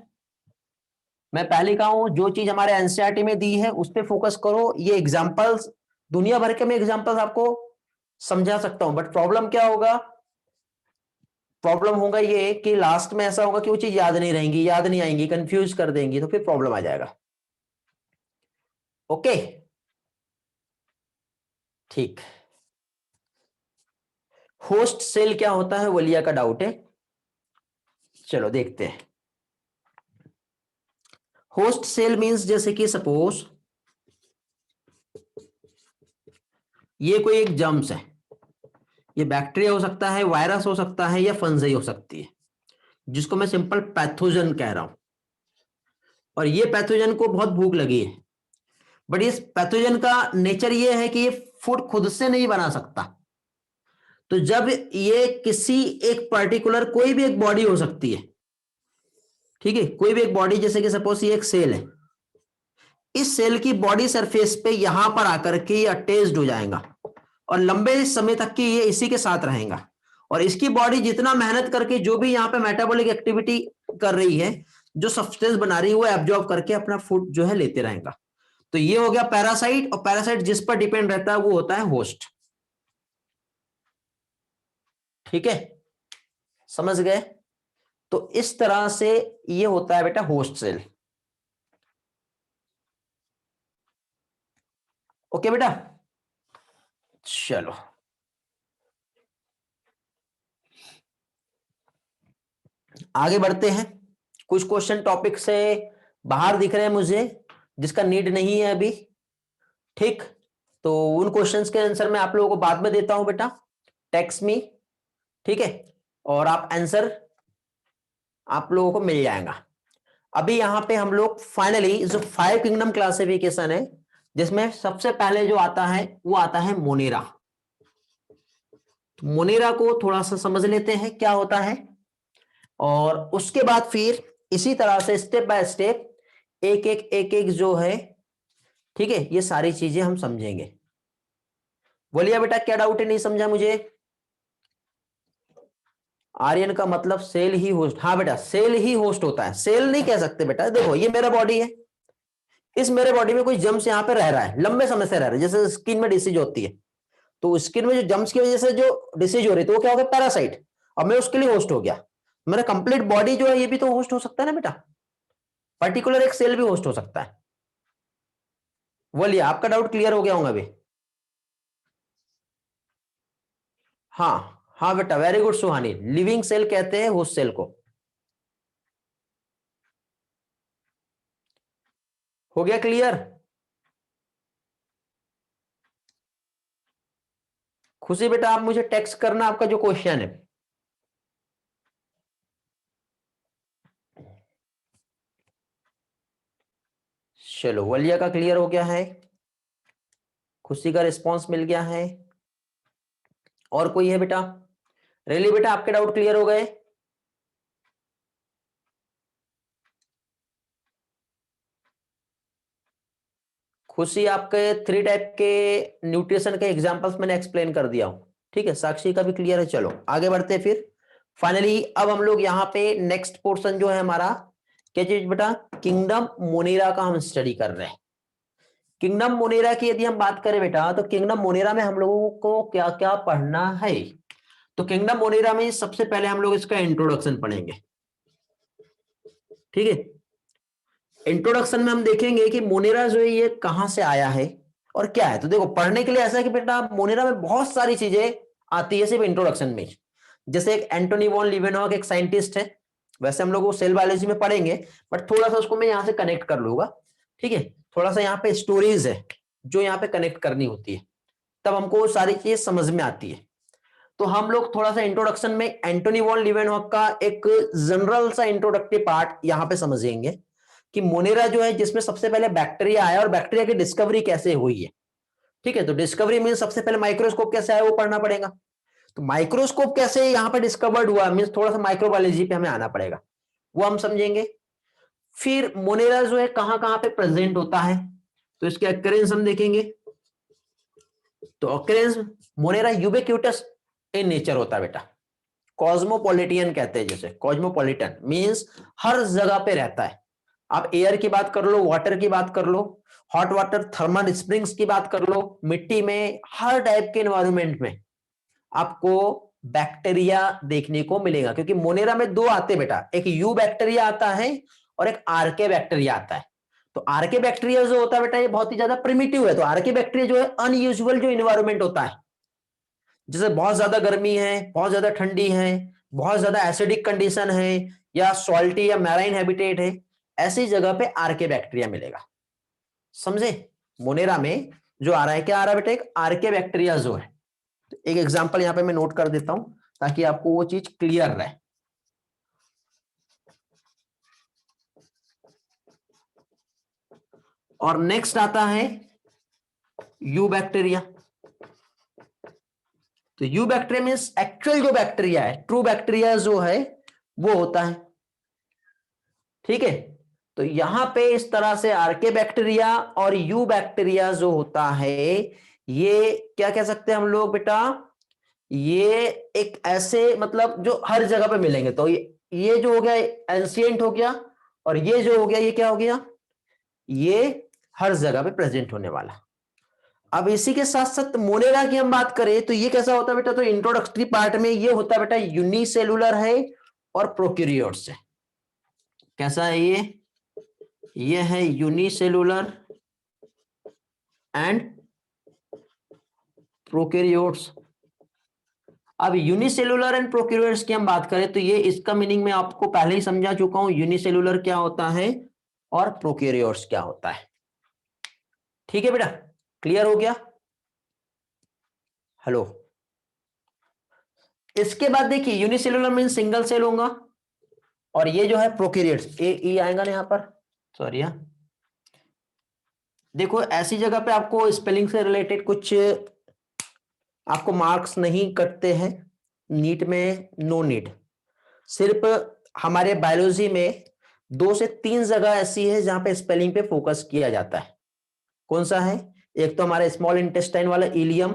मैं पहले कहा हूं जो चीज हमारे एनसीईआरटी में दी है उस पर फोकस करो। ये एग्जांपल्स दुनिया भर के मैं एग्जांपल्स आपको समझा सकता हूं, बट प्रॉब्लम क्या होगा? प्रॉब्लम होगा ये कि लास्ट में ऐसा होगा कि वो चीज याद नहीं रहेंगी, याद नहीं आएंगी, कंफ्यूज कर देंगी, तो फिर प्रॉब्लम आ जाएगा। ओके, ठीक। होस्ट सेल क्या होता है, वलिया का डाउट है, चलो देखते हैं। होस्ट सेल मींस जैसे कि सपोज ये कोई एक जर्म्स है, ये बैक्टीरिया हो सकता है, वायरस हो सकता है, या फंजाई हो सकती है, जिसको मैं सिंपल पैथोजन कह रहा हूं। और ये पैथोजन को बहुत भूख लगी है, बट इस पैथोजन का नेचर ये है कि ये फूड खुद से नहीं बना सकता। तो जब ये किसी एक पर्टिकुलर, कोई भी एक बॉडी हो सकती है, ठीक है, कोई भी एक बॉडी, जैसे कि सपोज ये एक सेल है, इस सेल की बॉडी सरफेस पे यहां पर आकर के ये अटैच्ड हो जाएगा और लंबे समय तक की ये इसी के साथ रहेगा। और इसकी बॉडी जितना मेहनत करके जो भी यहाँ पे मेटाबॉलिक एक्टिविटी कर रही है, जो सब्सटेंस बना रही है, वो एब्जॉर्ब करके अपना फूड जो है लेते रहेगा। तो ये हो गया पैरासाइट, और पैरासाइट जिस पर डिपेंड रहता है वो होता है होस्ट। ठीक है, समझ गए? तो इस तरह से ये होता है बेटा होस्ट सेल। ओके बेटा, चलो आगे बढ़ते हैं। कुछ क्वेश्चन टॉपिक से बाहर दिख रहे हैं मुझे, जिसका नीड नहीं है अभी। ठीक, तो उन क्वेश्चंस के आंसर मैं आप लोगों को बाद में देता हूं बेटा, टेक्स्ट मी। ठीक है, और आप आंसर आप लोगों को मिल जाएगा। अभी यहां पे हम लोग फाइनली जो 5 किंगडम क्लासिफिकेशन है, जिसमें सबसे पहले जो आता है वो आता है मोनेरा। तो मोनेरा को थोड़ा सा समझ लेते हैं क्या होता है, और उसके बाद फिर इसी तरह से स्टेप बाय स्टेप एक एक जो है, ठीक है, ये सारी चीजें हम समझेंगे। बोलिए बेटा, क्या डाउट है, नहीं समझा मुझे? आर्यन का मतलब सेल ही होस्ट, हाँ बेटा सेल ही होस्ट होता है, सेल नहीं कह सकते बेटा। देखो ये मेरा बॉडी है, इस मेरे बॉडी में कोई जम्स यहां पे रह रहा है, लंबे समय से रह रहा है, जैसे स्किन में डिसीज होती है, तो स्किन में जो जम्स की वजह से जो डिसीज हो रही है, तो वो क्या हो गया, पैरासाइट। अब मैं उसके लिए होस्ट हो गया। मेरा कंप्लीट बॉडी जो है ये भी तो होस्ट हो सकता है ना बेटा, पर्टिकुलर एक सेल भी होस्ट हो सकता है। बोलिए, आपका डाउट क्लियर हो गया होगा अभी? हाँ हाँ बेटा, वेरी गुड सुहानी, लिविंग सेल कहते हैं होस्ट सेल को। हो गया क्लियर? खुशी बेटा, आप मुझे टेक्स्ट करना आपका जो क्वेश्चन है। चलो, वलिया का क्लियर हो गया है, खुशी का रिस्पांस मिल गया है। और कोई है बेटा? रेली बेटा, आपके डाउट क्लियर हो गए? खुशी, आपके 3 टाइप के न्यूट्रिशन के एग्जांपल्स मैंने एक्सप्लेन कर दिया हूं। ठीक है, साक्षी का भी क्लियर है। चलो आगे बढ़ते हैं फिर। फाइनली अब हम लोग यहाँ पे नेक्स्ट पोर्शन जो है हमारा, क्या चीज बेटा, किंगडम मोनेरा का हम स्टडी कर रहे हैं। किंगडम मोनेरा की यदि हम बात करें बेटा, तो किंगडम मोनेरा में हम लोगों को क्या क्या पढ़ना है? तो किंगडम मोनेरा में सबसे पहले हम लोग इसका इंट्रोडक्शन पढ़ेंगे। ठीक है, इंट्रोडक्शन में हम देखेंगे कि मोनेरा जो है ये कहां से आया है और क्या है। तो देखो, पढ़ने के लिए ऐसा है कि बेटा मोनेरा में बहुत सारी चीजें आती है सिर्फ इंट्रोडक्शन में। जैसे एक एंटोनी वॉन लीवेनहॉक एक साइंटिस्ट है, वैसे हम लोग वो सेल बायोलॉजी में पढ़ेंगे, बट थोड़ा सा उसको मैं यहां से कनेक्ट कर लूंगा। ठीक है, थोड़ा सा यहाँ पे स्टोरीज है जो यहाँ पे कनेक्ट करनी होती है, तब हमको वो सारी चीजें समझ में आती है। तो हम लोग थोड़ा सा इंट्रोडक्शन में एंटोनी वॉन लीवेनहॉक का एक जनरल सा इंट्रोडक्टिव पार्ट यहां पे समझेंगे कि मोनेरा जो है, जिसमें सबसे पहले बैक्टीरिया आया और बैक्टीरिया की डिस्कवरी कैसे हुई है। ठीक है, तो डिस्कवरी मीन सबसे पहले माइक्रोस्कोप कैसे आया वो पढ़ना पड़ेगा। तो माइक्रोस्कोप कैसे यहां पर डिस्कवर्ड हुआ, मीन थोड़ा सा माइक्रोबायोलॉजी पे हमें आना पड़ेगा, वो हम समझेंगे। फिर मोनेरा जो है कहां कहां पे प्रेजेंट होता है, तो इसके अक्रेंस हम देखेंगे। तो occurrence Monera ubiquitous in nature होता है बेटा, कॉस्मोपॉलिटियन कहते हैं, जैसे कॉस्मोपॉलिटन मींस हर जगह पे रहता है। आप एयर की बात कर लो, वाटर की बात कर लो, हॉट वाटर थर्मल स्प्रिंग्स की बात कर लो, मिट्टी में हर टाइप के एनवायरमेंट में आपको बैक्टीरिया देखने को मिलेगा। क्योंकि मोनेरा में 2 आते हैं बेटा, एक यू बैक्टीरिया आता है और एक आरके बैक्टीरिया आता है। तो आरके बैक्टीरिया जो होता है बेटा, ये बहुत ही ज्यादा प्रिमिटिव है। तो आरके बैक्टीरिया जो है अनयूजुअल जो इन्वायरमेंट होता है, जैसे बहुत ज्यादा गर्मी है, बहुत ज्यादा ठंडी है, बहुत ज्यादा एसिडिक कंडीशन है, या सॉल्टी या मैराइन हैबिटेट है, ऐसी जगह पे आरके बैक्टीरिया मिलेगा। समझे? मोनेरा में जो आ रहा है, क्या आ रहा है बेटा, एक आरके बैक्टीरिया जो है। तो एक एग्जांपल यहां पे मैं नोट कर देता हूं ताकि आपको वो चीज क्लियर रहे। और नेक्स्ट आता है यू बैक्टीरिया। तो यू बैक्टीरिया मीन्स एक्चुअल जो बैक्टीरिया है, ट्रू बैक्टीरिया जो है वो होता है। ठीक है, तो यहां पे इस तरह से आरके बैक्टीरिया और यू बैक्टीरिया जो होता है, ये क्या कह सकते हैं हम लोग बेटा, ये एक ऐसे मतलब जो हर जगह पे मिलेंगे। तो ये जो हो गया एंशिएंट हो गया, और ये जो हो गया ये क्या हो गया, ये हर जगह पे प्रेजेंट होने वाला। अब इसी के साथ साथ मोनेरा की हम बात करें तो ये कैसा होता है बेटा, तो इंट्रोडक्टरी पार्ट में ये होता है बेटा यूनिसेलुलर है और प्रोकैरियोट्स है। कैसा है ये है यूनिसेलुलर एंड प्रोकैरियोट्स। अब यूनिसेलुलर एंड प्रोकैरियोट्स की हम बात करें तो ये इसका मीनिंग मैं आपको पहले ही समझा चुका हूं, यूनिसेलुलर क्या होता है और प्रोकैरियोट्स क्या होता है। ठीक है बेटा, क्लियर हो गया? हेलो। इसके बाद देखिए यूनिसेलुलर मीन सिंगल सेल होगा और ये जो है प्रोकैरियोट्स, ए आएगा ना यहां पर, सॉरी देखो ऐसी जगह पे आपको स्पेलिंग से रिलेटेड कुछ आपको मार्क्स नहीं कटते हैं, नीट में नो नीड। सिर्फ हमारे बायोलॉजी में 2 से 3 जगह ऐसी है जहां पे स्पेलिंग पे फोकस किया जाता है। कौन सा है? एक तो हमारे स्मॉल इंटेस्टाइन वाला इलियम,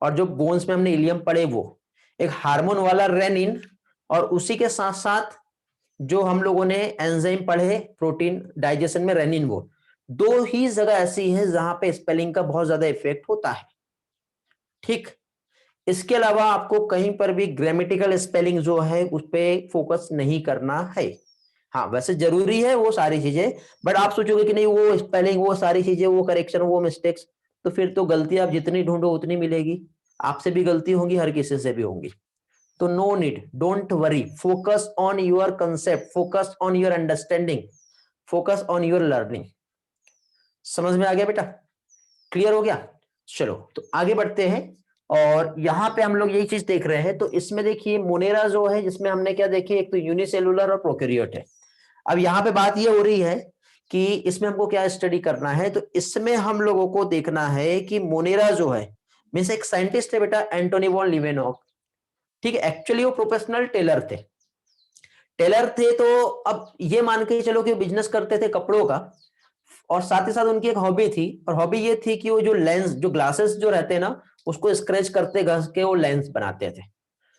और जो बोन्स में हमने इलियम पढ़े वो, एक हार्मोन वाला रेनिन, और उसी के साथ साथ जो हम लोगों ने एंजाइम पढ़े प्रोटीन डाइजेशन में रेनिन, वो 2 ही जगह ऐसी है जहां पे स्पेलिंग का बहुत ज्यादा इफेक्ट होता है। ठीक, इसके अलावा आपको कहीं पर भी ग्रामेटिकल स्पेलिंग जो है उस पर फोकस नहीं करना है। हाँ वैसे जरूरी है वो सारी चीजें, बट आप सोचोगे कि नहीं वो स्पेलिंग वो सारी चीजें वो करेक्शन वो मिस्टेक्स, तो फिर तो गलती आप जितनी ढूंढो उतनी मिलेगी। आपसे भी गलती होंगी, हर किसी से भी होंगी। तो no need, don't worry, focus on your concept, focus on your understanding, focus on your learning. समझ में आ गया बेटा? क्लियर हो गया? चलो तो आगे बढ़ते हैं। और यहां पे हम लोग यही चीज देख रहे हैं, तो इसमें देखिए मोनेरा जो है जिसमें हमने क्या देखिए, एक तो यूनिसेलुलर और प्रोकैरियोट है। अब यहां पे बात ये हो रही है कि इसमें हमको क्या स्टडी करना है, तो इसमें हम लोगों को देखना है कि मोनेरा जो है, मीन्स एक साइंटिस्ट है बेटा एंटोनी वॉन लीवेनहॉक। ठीक है, एक्चुअली वो प्रोफेशनल टेलर थे। टेलर थे तो अब ये मान के चलो कि बिजनेस करते थे कपड़ों का, और साथ ही साथ उनकी एक हॉबी थी, और हॉबी ये थी कि वो जो लेंस जो ग्लासेस जो रहते हैं ना उसको स्क्रैच करते घस के वो लेंस बनाते थे।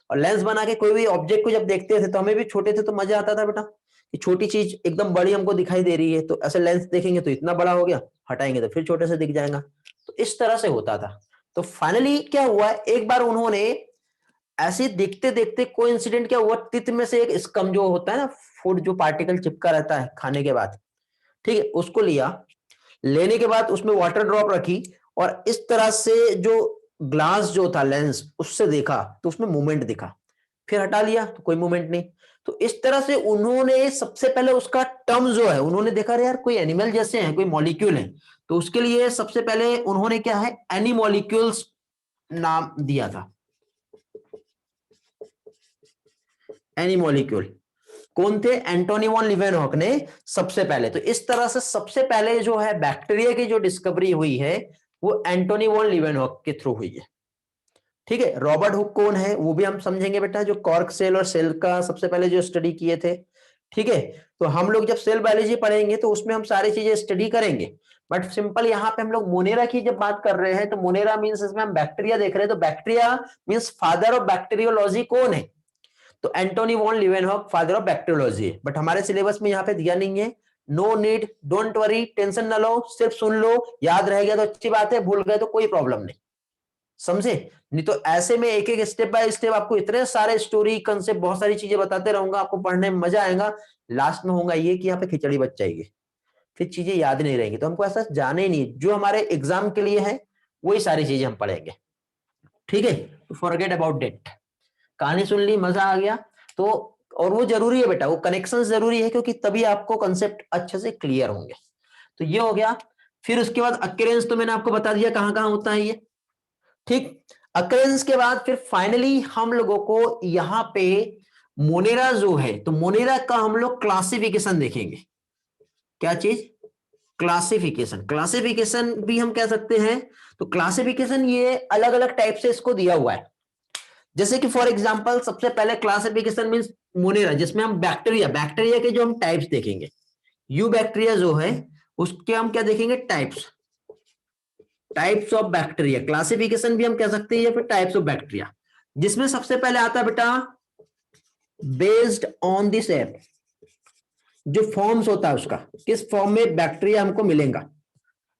और लेंस बना के कोई भी ऑब्जेक्ट को जब देखते थे तो हमें भी छोटे थे तो मजा आता था बेटा, कि छोटी चीज एकदम बड़ी हमको दिखाई दे रही है, तो ऐसे लेंस देखेंगे तो इतना बड़ा हो गया, हटाएंगे तो फिर छोटे से दिख जाएगा। तो इस तरह से होता था। तो फाइनली क्या हुआ, एक बार उन्होंने ऐसे देखते देखते कोई इंसिडेंट क्या हुआ, तित में से एक स्कम जो होता है ना, फूड जो पार्टिकल चिपका रहता है खाने के बाद, ठीक है, उसको लिया। लेने के बाद उसमें वाटर ड्रॉप रखी, और इस तरह से जो ग्लास जो था लेंस उससे देखा तो उसमें मूवमेंट दिखा, फिर हटा लिया तो कोई मूवमेंट नहीं। तो इस तरह से उन्होंने सबसे पहले उसका टर्म जो है उन्होंने देखा, यार कोई एनिमल जैसे है, कोई मॉलिक्यूल है, तो उसके लिए सबसे पहले उन्होंने क्या है एनी मॉलिक्यूल्स नाम दिया था। एनी मॉलिक्यूल कौन थे? एंटोनी वॉन लीवेनहॉक ने सबसे पहले। तो इस तरह से सबसे पहले जो है बैक्टीरिया की जो डिस्कवरी हुई है वो एंटोनी वॉन लीवेनहॉक के थ्रू हुई है। ठीक है, रॉबर्ट हुक कौन है वो भी हम समझेंगे बेटा, जो कॉर्क सेल और सेल का सबसे पहले जो स्टडी किए थे। ठीक है, तो हम लोग जब सेल बायोलॉजी पढ़ेंगे तो उसमें हम सारी चीजें स्टडी करेंगे, बट सिंपल यहाँ पे हम लोग मोनेरा की जब बात कर रहे हैं तो मोनेरा मीन्स इसमें हम बैक्टीरिया देख रहे हैं, तो bacteria means father of bacteriology कौन है? तो Antonie van Leeuwenhoek father of bacteriology है, बट हमारे सिलेबस में यहाँ पे दिया नहीं है। No need, don't worry, tension ना लो, सिर्फ सुन लो, याद रह गया तो अच्छी बात है, भूल गए तो कोई प्रॉब्लम नहीं। समझे? नहीं तो ऐसे में एक एक स्टेप बाय स्टेप आपको इतने सारे स्टोरी कंसेप्ट बहुत सारी चीजें बताते रहूंगा, आपको पढ़ने में मजा आएगा, लास्ट में होगा ये कि यहाँ पे खिचड़ी बच जाएगी, फिर चीजें याद नहीं रहेंगी। तो हमको ऐसा जाने ही नहीं, जो हमारे एग्जाम के लिए है वही सारी चीजें हम पढ़ेंगे। ठीक है, तो फॉरगेट अबाउट डेट। कहानी सुन ली, मजा आ गया तो, और वो जरूरी है बेटा, वो कनेक्शन जरूरी है, क्योंकि तभी आपको कंसेप्ट अच्छे से क्लियर होंगे। तो ये हो गया। फिर उसके बाद अक्रेंस तो मैंने आपको बता दिया कहां कहां होता है ये। ठीक, अक्रेंस के बाद फिर फाइनली हम लोगों को यहां पे मोनेरा जो है, तो मोनेरा का हम लोग क्लासिफिकेशन देखेंगे। क्या चीज? क्लासिफिकेशन। क्लासिफिकेशन भी हम कह सकते हैं, तो क्लासिफिकेशन ये अलग अलग टाइप से इसको दिया हुआ है। जैसे कि फॉर एग्जांपल सबसे पहले क्लासिफिकेशन मींस मोनेरा, जिसमें हम बैक्टीरिया बैक्टीरिया के जो हम टाइप्स देखेंगे, यू बैक्टीरिया जो है उसके हम क्या देखेंगे? Types. Types of bacteria, classification भी हम कह सकते हैं, या फिर टाइप्स ऑफ बैक्टीरिया, जिसमें सबसे पहले आता है बेटा बेस्ड ऑन दिस एप, जो फॉर्म्स होता है उसका, किस फॉर्म में बैक्टीरिया हमको मिलेगा।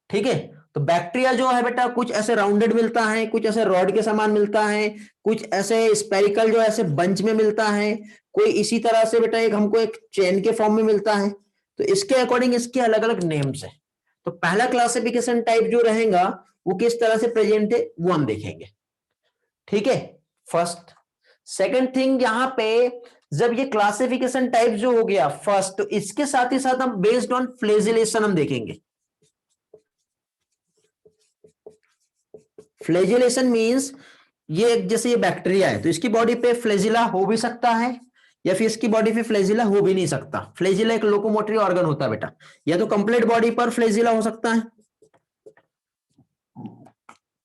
ठीक है, तो बैक्टीरिया जो है बेटा कुछ ऐसे राउंडेड मिलता है, कुछ ऐसे रॉड के समान मिलता है, कुछ ऐसे स्पेरिकल जो ऐसे बंच में मिलता है, कोई इसी तरह से बेटा एक हमको एक चेन के फॉर्म में मिलता है। तो इसके अकॉर्डिंग इसके अलग अलग नेम्स है। तो पहला क्लासिफिकेशन टाइप जो रहेगा वो किस तरह से प्रेजेंट है वो हम देखेंगे। ठीक है, फर्स्ट। सेकंड थिंग, यहां पे जब ये क्लासिफिकेशन टाइप जो हो गया फर्स्ट, तो इसके साथ ही साथ हम बेस्ड ऑन फ्लेजिलेशन हम देखेंगे। फ्लेजिलेशन मींस ये जैसे ये बैक्टीरिया है तो इसकी बॉडी पे फ्लेजिला हो भी सकता है या फिर इसकी बॉडी पे फ्लेजिला हो भी नहीं सकता। फ्लेजिला एक लोकोमोटरी ऑर्गन होता है बेटा, या तो कंप्लीट बॉडी पर फ्लेजिला हो सकता है।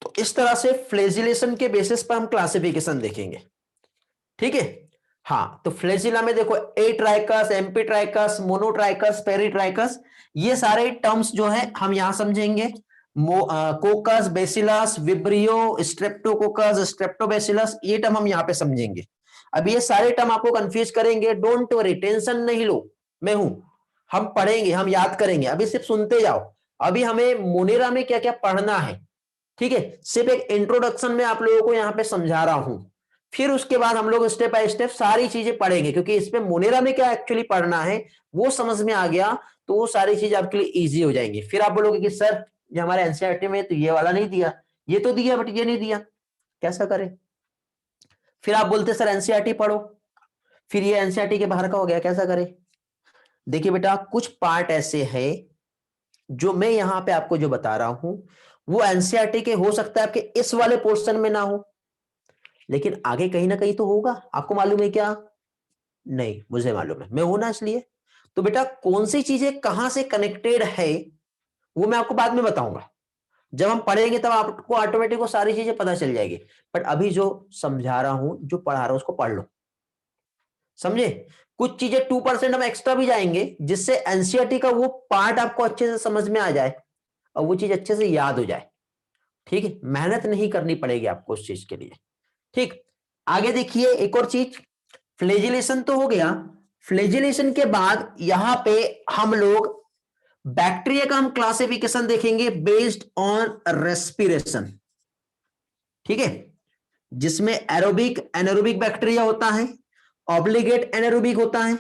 तो इस तरह से फ्लेजिलेशन के बेसिस पर हम क्लासिफिकेशन देखेंगे। ठीक है, हाँ। तो फ्लेजिला में देखो atrichous, amphitrichous, monotrichous, peritrichous, ये सारे टर्म्स जो है हम यहां समझेंगे। Coccus, bacillus, vibrio, streptococcus, streptobacillus, ये टर्म हम यहां पे समझेंगे। अब ये सारे टर्म आपको कंफ्यूज करेंगे, डोंट वरी, टेंशन नहीं लो, मैं हूं। हम पढ़ेंगे, हम याद करेंगे, अभी सिर्फ सुनते जाओ। अभी हमें मोनेरा में क्या क्या पढ़ना है, ठीक है, सिर्फ एक इंट्रोडक्शन में आप लोगों को यहां पे समझा रहा हूं। फिर उसके बाद हम लोग स्टेप बाय स्टेप सारी चीजें पढ़ेंगे, क्योंकि इसमें मोनेरा में क्या एक्चुअली पढ़ना है वो समझ में आ गया तो वो सारी चीजें आपके लिए इजी हो जाएंगी। फिर आप बोलोगे कि सर ये हमारे एनसीईआरटी में तो ये वाला नहीं दिया, ये तो दिया बट ये नहीं दिया, कैसा करें? फिर आप बोलते सर एनसीईआरटी पढ़ो, फिर ये एनसीईआरटी के बाहर का हो गया, कैसा करें? देखिए बेटा, कुछ पार्ट ऐसे है जो मैं यहां पे आपको जो बता रहा हूं वो एनसीईआरटी के हो सकता है आपके इस वाले पोर्शन में ना हो, लेकिन आगे कहीं ना कहीं तो होगा। आपको मालूम है क्या? नहीं, मुझे मालूम है, मैं हूं ना इसलिए। तो बेटा कौन सी चीजें कहां से कनेक्टेड है वो मैं आपको बाद में बताऊंगा। जब हम पढ़ेंगे तब आपको ऑटोमेटिक वो सारी चीजें पता चल जाएगी। बट अभी जो समझा रहा हूं, जो पढ़ा रहा हूं, उसको पढ़ लो, समझे? कुछ चीजें 2% हम एक्स्ट्रा भी जाएंगे जिससे एनसीईआरटी का वो पार्ट आपको अच्छे से समझ में आ जाए और वो चीज अच्छे से याद हो जाए। ठीक है, मेहनत नहीं करनी पड़ेगी आपको उस चीज के लिए। ठीक, आगे देखिए एक और चीज, फ्लेजिलेशन तो हो गया। फ्लेजिलेशन के बाद यहां पे हम लोग बैक्टीरिया का हम क्लासिफिकेशन देखेंगे बेस्ड ऑन रेस्पिरेशन। ठीक है, जिसमें एरोबिक एनारोबिक बैक्टीरिया होता है, ऑब्लिगेट एनारोबिक होता है,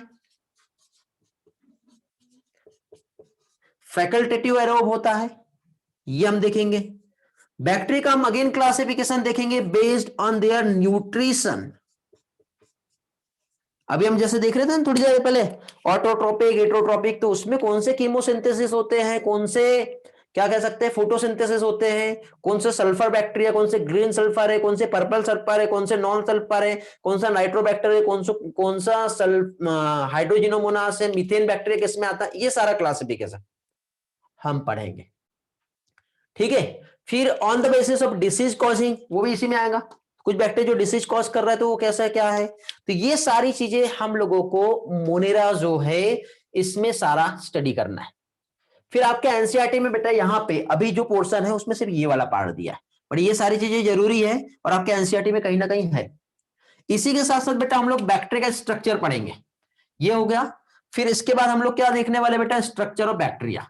फैकल्टेटिव एरोब होता है, ये हम देखेंगे। बैक्टीरिया का हम अगेन क्लासिफिकेशन देखेंगे बेस्ड ऑन देयर न्यूट्रिशन। अभी हम जैसे देख रहे थे ना थोड़ी देर पहले, ऑटोट्रोपिक, हेटरोट्रोपिक, तो उसमें कौन से कीमोसिंथेसिस होते हैं, कौन से क्या कह सकते हैं फोटोसिंथेसिस होते हैं, कौन से सल्फर बैक्टीरिया, कौन से ग्रीन सल्फर है, कौन से पर्पल सल्फर है, कौन से नॉन सल्फर है, कौन सा नाइट्रोबैक्टर है, कौन सा हाइड्रोजिनोमोनास है, मीथेन बैक्टीरिया किसमें आता है, ये सारा क्लासिफिकेशन हम पढ़ेंगे। ठीक है, फिर on the basis of disease causing, वो भी इसी में आएगा। कुछ बैक्टीरिया जो डिसीज कॉज कर रहा है तो वो कैसा है, क्या है, तो ये सारी चीजें हम लोगों को मोनेरा जो है इसमें सारा स्टडी करना है। फिर आपके एनसीईआरटी में बेटा यहाँ पे अभी जो पोर्शन है उसमें सिर्फ ये वाला पार्ट दिया है, बट ये सारी चीजें जरूरी है और आपके एनसीईआरटी में कहीं ना कहीं है। इसी के साथ साथ बेटा हम लोग बैक्टीरिया का स्ट्रक्चर पढ़ेंगे, ये हो गया। फिर इसके बाद हम लोग क्या देखने वाले बेटा, स्ट्रक्चर ऑफ बैक्टीरिया।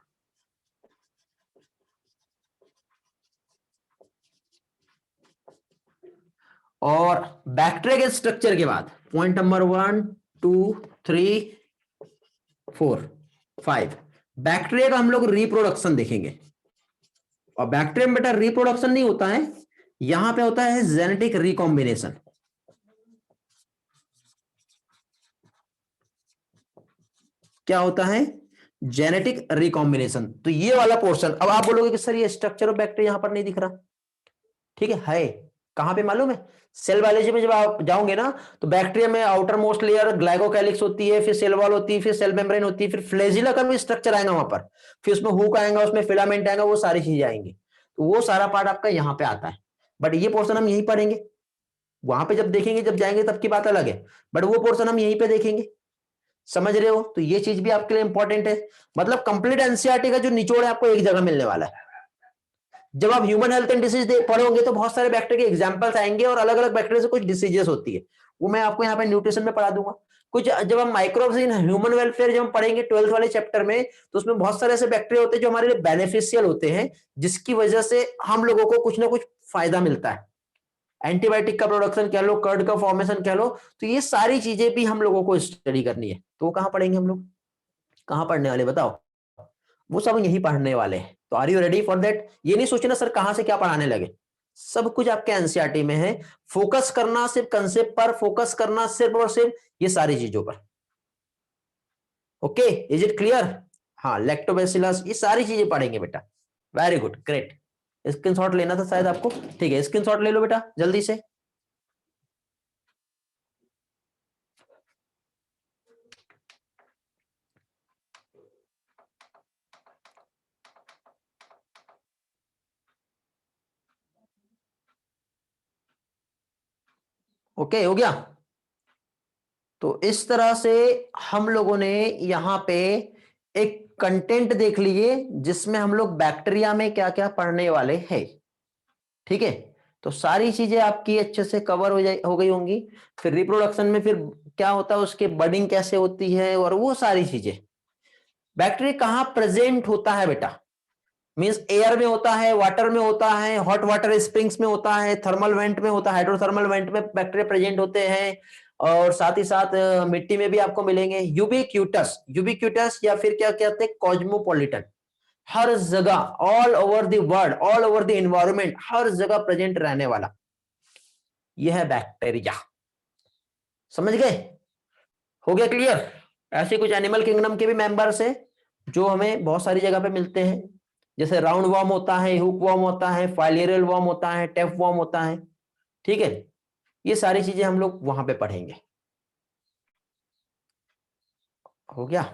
और बैक्टीरिया के स्ट्रक्चर के बाद पॉइंट नंबर 1 2 3 4 5 बैक्टीरिया का हम लोग रिप्रोडक्शन देखेंगे। और बैक्टीरिया में बेटा रिप्रोडक्शन नहीं होता है, यहां पे होता है जेनेटिक रिकॉम्बिनेशन। क्या होता है? Genetic recombination. तो ये वाला पोर्शन, अब आप बोलोगे कि सर ये स्ट्रक्चर ऑफ बैक्टीरिया यहां पर नहीं दिख रहा। ठीक है कहां पे मालूम है? सेल बायोलॉजी में जब आप जाओगे ना तो बैक्टीरिया में आउटर मोस्ट लेयर ग्लाइकोकैलिक्स होती है, फिर सेल वॉल होती है, फिर सेल मेम्ब्रेन होती है, फिर फ्लैजिला का भी स्ट्रक्चर आएगा वहां पर, फिर उसमें हुक आएगा, उसमें फिलामेंट आएगा, वो सारी चीजें आएंगी। तो वो सारा पार्ट आपका यहाँ पे आता है, बट ये पोर्शन हम यहीं पढ़ेंगे। वहां पे जब देखेंगे, जब जाएंगे तब की बात अलग है, बट वो पोर्शन हम यहीं पे देखेंगे। समझ रहे हो? तो ये चीज भी आपके लिए इंपॉर्टेंट है। मतलब कंप्लीट एनसीईआरटी का जो निचोड़ है आपको एक जगह मिलने वाला है। जब आप ह्यूमन हेल्थ एंड डिसीज पढ़ोगे तो बहुत सारे बैक्टीरिया के एग्जांपल्स आएंगे और अलग अलग बैक्टीरिया से कुछ डिसीजेस होती है, वो मैं आपको यहाँ पे न्यूट्रिशन में पढ़ा दूंगा। कुछ जब हम माइक्रोब्स इन ह्यूमन वेलफेयर जब हम पढ़ेंगे 12th वाले चैप्टर में, तो उसमें बहुत सारे ऐसे बैक्टीरिया होते हैं जो हमारे लिए बेनिफिशियल होते हैं, जिसकी वजह से हम लोगों को कुछ ना कुछ फायदा मिलता है। एंटीबायोटिक का प्रोडक्शन कह लो, कर्ड का फॉर्मेशन कह लो, तो ये सारी चीजें भी हम लोगों को स्टडी करनी है। तो वो कहाँ पढ़ेंगे हम लोग, कहाँ पढ़ने वाले बताओ? वो सब यही पढ़ने वाले हैं। तो are you ready for that? ये नहीं सोचना सर कहां से क्या पढ़ाने लगे, सब कुछ आपके एनसीईआरटी में है। फोकस करना सिर्फ कंसेप्ट पर, फोकस करना सिर्फ और सिर्फ ये सारी चीजों पर। Okay, is it clear? हाँ, लैक्टोबैसिलस, ये सारी चीजें पढ़ेंगे बेटा। Very good, great. स्क्रीनशॉट लेना था शायद आपको, ठीक है, स्क्रीनशॉट ले लो बेटा जल्दी से। ओके, हो गया? तो इस तरह से हम लोगों ने यहां पे एक कंटेंट देख लिए जिसमें हम लोग बैक्टीरिया में क्या क्या पढ़ने वाले हैं। ठीक है, तो सारी चीजें आपकी अच्छे से कवर हो गई होंगी। फिर रिप्रोडक्शन में फिर क्या होता है, उसके बडिंग कैसे होती है, और वो सारी चीजें। बैक्टीरिया कहाँ प्रेजेंट होता है बेटा? मींस एयर में होता है, वाटर में होता है, हॉट वाटर स्प्रिंग्स में होता है, थर्मल वेंट में होता है, हाइड्रोथर्मल वेंट में बैक्टीरिया प्रेजेंट होते हैं, और साथ ही साथ मिट्टी में भी आपको मिलेंगे। यूबिक्यूटस, यूबिक्यूटस या फिर क्या कहते हैं, कॉस्मोपॉलिटन, हर जगह, all over the world, all over the environment, हर जगह प्रेजेंट रहने वाला, यह है बैक्टीरिया। समझ गए? हो गया क्लियर? ऐसे कुछ एनिमल किंगडम के भी मेंबर्स हैं जो हमें बहुत सारी जगह पे मिलते हैं, जैसे राउंड वॉर्म होता है, हुक वॉर्म होता है, फाइलेरियल वॉर्म होता है, टेफ वॉर्म होता है। ठीक है, ये सारी चीजें हम लोग वहां पे पढ़ेंगे। हो गया?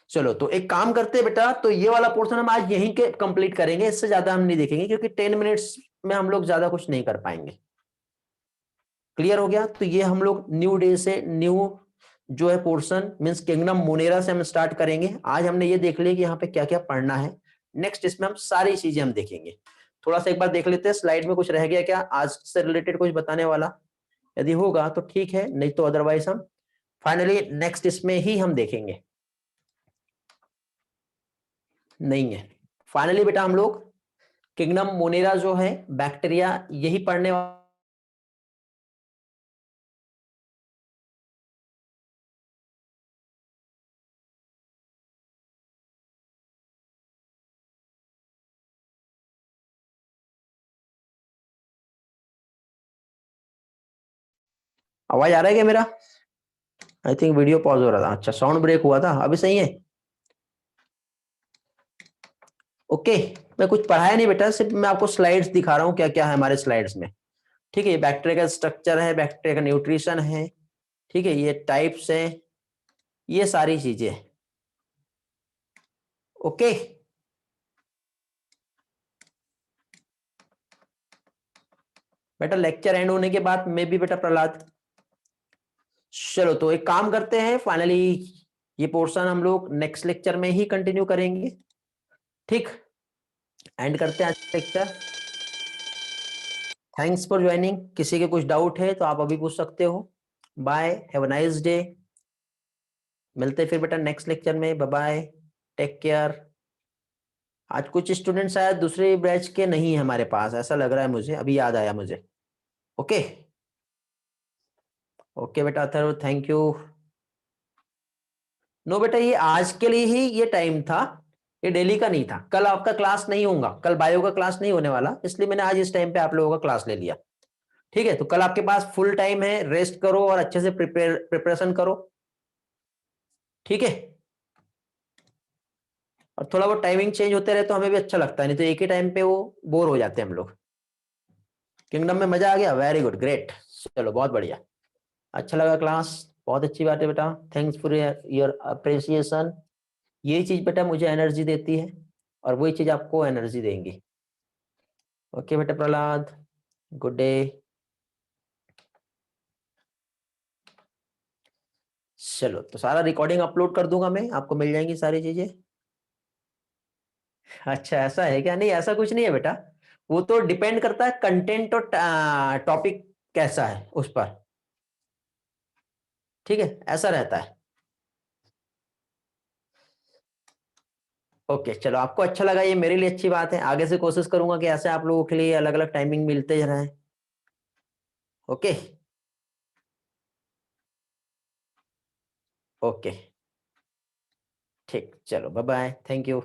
चलो, तो एक काम करते हैं बेटा, तो ये वाला पोर्शन हम आज यहीं के कंप्लीट करेंगे, इससे ज्यादा हम नहीं देखेंगे, क्योंकि 10 मिनट्स में हम लोग ज्यादा कुछ नहीं कर पाएंगे। क्लियर हो गया? तो ये हम लोग न्यू डे से न्यू जो है पोर्शन मींस किंगडम मोनेरा से हम स्टार्ट करेंगे। आज हमने ये देख लिया कि यहाँ पे क्या क्या पढ़ना है। नेक्स्ट इसमें हम सारी चीजें हम देखेंगे। थोड़ा सा एक बार देख लेते हैं स्लाइड में कुछ रह गया क्या आज से रिलेटेड कुछ बताने वाला, यदि होगा तो ठीक है, नहीं तो अदरवाइज हम फाइनली नेक्स्ट इसमें ही हम देखेंगे। नहीं है फाइनली बेटा, हम लोग किंगडम मोनेरा जो है बैक्टीरिया यही पढ़ने वाले। आवाज आ रहा है क्या मेरा? आई थिंक वीडियो पॉज हो रहा था, अच्छा साउंड ब्रेक हुआ था, अभी सही है? ओके, मैं कुछ पढ़ाया नहीं बेटा, सिर्फ मैं आपको स्लाइड्स दिखा रहा हूँ क्या क्या है हमारे स्लाइड्स में। ठीक है, ये बैक्टीरिया का स्ट्रक्चर है, बैक्टीरिया का न्यूट्रिशन है, ठीक है, ये टाइप्स है, ये सारी चीजें। ओके, बेटा लेक्चर एंड होने के बाद मैं भी बेटा प्रहलाद, चलो तो एक काम करते हैं, फाइनली ये पोर्शन हम लोग नेक्स्ट लेक्चर में ही कंटिन्यू करेंगे। ठीक, एंड करते हैं आज लेक्चर। Thanks for joining. किसी के कुछ डाउट है तो आप अभी पूछ सकते हो। Bye, have a nice day. मिलते हैं फिर बेटा नेक्स्ट लेक्चर में, बाय बाय, टेक केयर। आज कुछ स्टूडेंट शायद दूसरे बैच के नहीं है हमारे पास, ऐसा लग रहा है मुझे, अभी याद आया मुझे। ओके, ओके बेटा अथर्व, थैंक यू। नो बेटा, ये आज के लिए ही ये टाइम था, ये डेली का नहीं था। कल आपका क्लास नहीं होगा, कल बायो का क्लास नहीं होने वाला, इसलिए मैंने आज इस टाइम पे आप लोगों का क्लास ले लिया। ठीक है, तो कल आपके पास फुल टाइम है, रेस्ट करो और अच्छे से प्रिपरेशन करो। ठीक है, और थोड़ा बहुत टाइमिंग चेंज होते रहे तो हमें भी अच्छा लगता है, नहीं तो एक ही टाइम पे वो बोर हो जाते हैं हम लोग। किंगडम में मजा आ गया, वेरी गुड, ग्रेट। चलो बहुत बढ़िया, अच्छा लगा क्लास, बहुत अच्छी बात है बेटा, थैंक्स फॉर योर अप्रिसिएशन। यही चीज बेटा मुझे एनर्जी देती है, और वही चीज आपको एनर्जी देंगी। ओके बेटा प्रहलाद, गुड डे। चलो, तो सारा रिकॉर्डिंग अपलोड कर दूंगा मैं, आपको मिल जाएंगी सारी चीजें। अच्छा ऐसा है क्या? नहीं ऐसा कुछ नहीं है बेटा, वो तो डिपेंड करता है कंटेंट और टॉपिक कैसा है उस पर। ठीक है, ऐसा रहता है। ओके, चलो आपको अच्छा लगा, ये मेरे लिए अच्छी बात है। आगे से कोशिश करूंगा कि ऐसे आप लोगों के लिए अलग अलग टाइमिंग मिलते रहें। ओके। ओके, ठीक, चलो बाय बाय, थैंक यू।